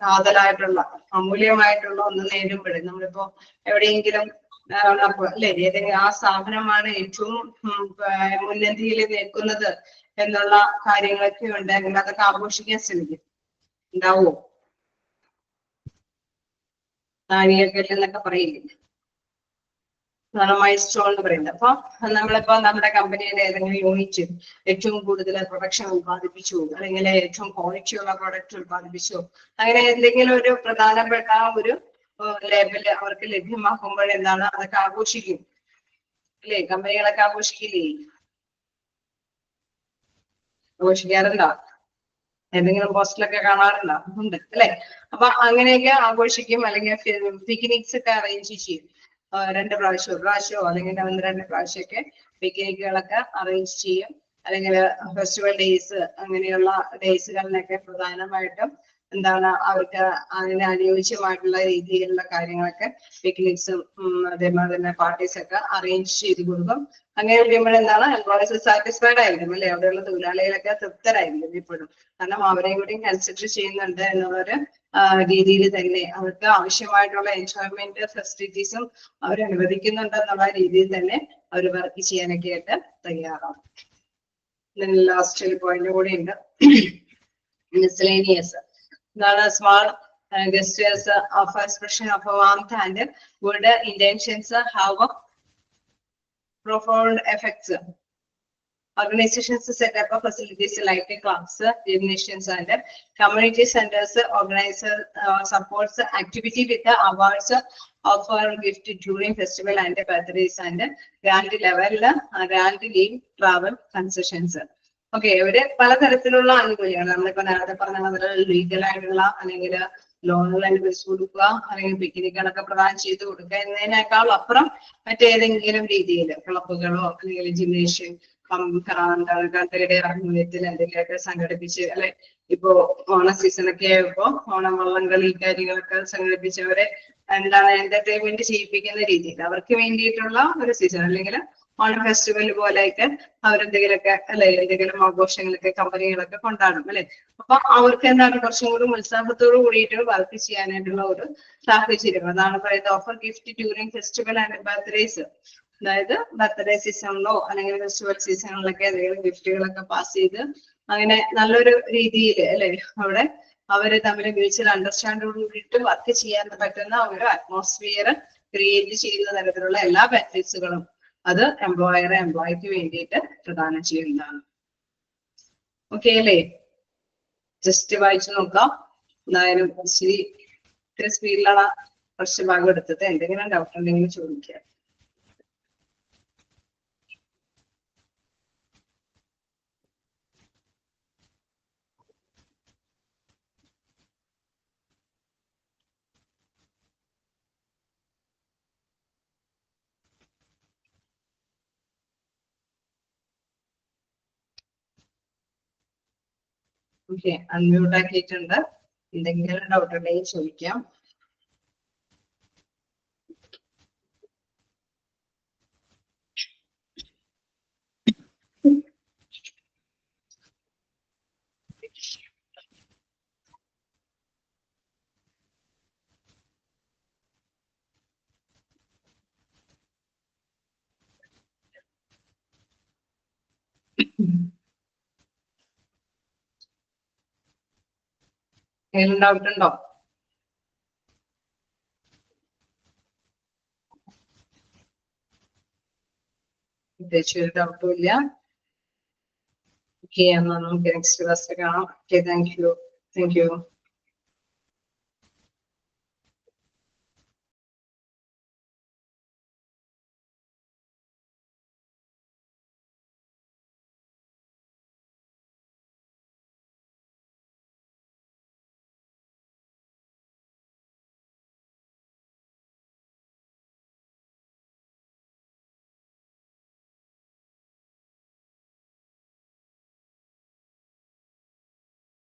കാതലായിട്ടുള്ള അമൂല്യമായിട്ടുള്ള ഒന്ന് നേടുമ്പോഴേ നമ്മളിപ്പോ എവിടെയെങ്കിലും അല്ലെ ഏതെങ്കിലും ആ സ്ഥാപനമാണ് ഏറ്റവും മുൻനിരയിൽ നിൽക്കുന്നത് എന്നുള്ള കാര്യങ്ങളൊക്കെ ഉണ്ടെങ്കിൽ അതൊക്കെ ആഘോഷിക്കാൻ ശ്രമിക്കും. ഉണ്ടാവോ? നാഴികക്കല്ല് എന്നൊക്കെ പറയില്ലേ, മൈൽസ്റ്റോൺ എന്ന് പറയുന്നത്. അപ്പൊ നമ്മളിപ്പോ നമ്മുടെ കമ്പനിയുടെ ഏതെങ്കിലും യൂണിറ്റ് ഏറ്റവും കൂടുതൽ പ്രൊഡക്ഷൻ ഉത്പാദിപ്പിച്ചു, അല്ലെങ്കിൽ ഏറ്റവും ക്വാളിറ്റിയുള്ള പ്രൊഡക്റ്റ് ഉത്പാദിപ്പിച്ചു, അങ്ങനെ എന്തെങ്കിലും ഒരു പ്രധാനപ്പെട്ട ഒരു ലേബല് അവർക്ക് ലഭ്യമാക്കുമ്പോൾ എന്താണ് അതൊക്കെ ആഘോഷിക്കും അല്ലേ? കമ്പനികളൊക്കെ ആഘോഷിക്കില്ലേ? ആഘോഷിക്കാറുണ്ടോ? ഏതെങ്കിലും പോസ്റ്റിലൊക്കെ കാണാറുണ്ടോ? ഉണ്ട് അല്ലെ? അപ്പൊ അങ്ങനെയൊക്കെ ആഘോഷിക്കും, അല്ലെങ്കിൽ പിക്നിക്സ് ഒക്കെ അറേഞ്ച് ചെയ്യും. 2 പ്രാവശ്യം, 1 പ്രാവശ്യമോ അല്ലെങ്കിൽ 2 പ്രാവശ്യമൊക്കെ പിക്നിക്കുകളൊക്കെ അറേഞ്ച് ചെയ്യും. അല്ലെങ്കിൽ ഫെസ്റ്റിവൽ ഡേയ്സ്, അങ്ങനെയുള്ള ഡേയ്സുകളിലൊക്കെ പ്രധാനമായിട്ടും എന്താണ് അവർക്ക് അതിന് അനുയോജ്യമായിട്ടുള്ള രീതിയിലുള്ള കാര്യങ്ങളൊക്കെ പിക്നിക്സും അതേപോലെ തന്നെ പാർട്ടീസ് ഒക്കെ അറേഞ്ച് ചെയ്ത് കൊടുക്കും. അങ്ങനെ വരുമ്പോൾ എന്താണ് എംപ്ലോയീസ് സാറ്റിസ്ഫൈഡ് ആയിരിക്കും അല്ലെ? അവിടെയുള്ള തൊഴിലാളികളൊക്കെ തൃപ്തരായിരിക്കും എപ്പോഴും. കാരണം അവരെയും കൂടി കൺസിഡർ ചെയ്യുന്നുണ്ട് എന്നുള്ളൊരു രീതിയിൽ തന്നെ അവർക്ക് ആവശ്യമായിട്ടുള്ള എൻജോയ്മെന്റ് ഫെസിലിറ്റീസും അവർ അനുവദിക്കുന്നുണ്ട് എന്നുള്ള രീതിയിൽ തന്നെ അവർ വർക്ക് ചെയ്യാനൊക്കെ ആയിട്ട് തയ്യാറാണ്. ലാസ്റ്റ് ഒരു പോയിന്റ് കൂടി ഉണ്ട്, മിസ്ലേനിയസ്. എന്താണ്? Small gestures of expression of warmth and good intentions have profound effects. Organizations set up facilities like clubs, gymnasiums, and community centers. Organizer supports activity with the awards, offer gift during festival and birthdays, and grant level, grant leave, travel concessions. Okay, ഇവര് പലതരത്തിലുള്ള ആനുകൂല്യങ്ങൾ നമ്മളിപ്പോ നേരത്തെ പറഞ്ഞ ലീഗൽ ആയിട്ടുള്ള അല്ലെങ്കിൽ ലോണുകൾ അനുവദിച്ചു കൊടുക്കുക, അല്ലെങ്കിൽ പിക്നിക്കുകളൊക്കെ പ്രദാനം ചെയ്ത് കൊടുക്കുക എന്നതിനേക്കാൾ അപ്പുറം മറ്റേതെങ്കിലും രീതിയിൽ ക്ലബുകളോ അല്ലെങ്കിൽ ജിംനേഷ്യം ആനുകൂല്യത്തിൽ എന്തെങ്കിലുമൊക്കെ സംഘടിപ്പിച്ച്, അല്ലെ ഇപ്പോ ഓണ സീസണൊക്കെ ആയപ്പോ ഓണം വള്ളംകളി കാര്യങ്ങളൊക്കെ സംഘടിപ്പിച്ചവരെ എന്താണ് എന്റർടൈൻമെന്റ് ചെയ്യിപ്പിക്കുന്ന രീതിയിൽ അവർക്ക് വേണ്ടിയിട്ടുള്ള ഒരു സീസൺ, അല്ലെങ്കിൽ ഓണം ഫെസ്റ്റിവൽ പോലെയൊക്കെ അവരെന്തെങ്കിലുമൊക്കെ അല്ലെ എന്തെങ്കിലും ആഘോഷങ്ങളൊക്കെ കമ്പനികളൊക്കെ കൊണ്ടാടും അല്ലെ. അപ്പൊ അവർക്ക് എന്താണ് കുറച്ചും കൂടി ഉത്സാഹത്തോട് കൂടിയിട്ട് വർക്ക് ചെയ്യാനായിട്ടുള്ള ഒരു സാഹചര്യം. അതാണ് പറയുന്നത് offer gift during festival and birthdays. അതായത് ബർത്ത്ഡേ സീസണിലോ അല്ലെങ്കിൽ ഫെസ്റ്റിവൽ സീസണിലൊക്കെ എന്തെങ്കിലും ഗിഫ്റ്റുകളൊക്കെ പാസ് ചെയ്ത് അങ്ങനെ നല്ലൊരു രീതിയിൽ അല്ലെ അവിടെ അവര് തമ്മിൽ മ്യൂച്വൽ അണ്ടർസ്റ്റാൻഡോട് കൂടിയിട്ട് വർക്ക് ചെയ്യാൻ പറ്റുന്ന ഒരു അറ്റ്മോസ്ഫിയർ ക്രിയേറ്റ് ചെയ്യുന്ന തരത്തിലുള്ള എല്ലാ ബെനിഫിറ്റ്സുകളും അത് എംപ്ലോയിക്ക് വേണ്ടിയിട്ട് പ്രദാനം ചെയ്യുന്നതാണ്. ഓക്കെ അല്ലേ? ജസ്റ്റ് വായിച്ചു നോക്കാം. എന്തായാലും ഇത്തിരി സ്പീഡിലാണ് കുറച്ച് ഭാഗം എടുത്തത്. എന്തെങ്കിലും ഡൗട്ട് ഉണ്ടെങ്കിൽ ചോദിക്കാം. ഓക്കെ, അൺമ്യൂട്ട് ആക്കിയിട്ടുണ്ട്. എന്തെങ്കിലും ഡൗട്ട് ഉണ്ടെങ്കിൽ ചോദിക്കാം. എന്തെങ്കിലും ഡൗട്ട് ഉണ്ടോ? പ്രത്യേകിച്ച് ഒരു ഡൗട്ടും ഇല്ല. ഓക്കെ, എന്നാൽ നമുക്ക് നെക്സ്റ്റ് ക്ലാസ്സിൽ കാണാം. Okay, thank you.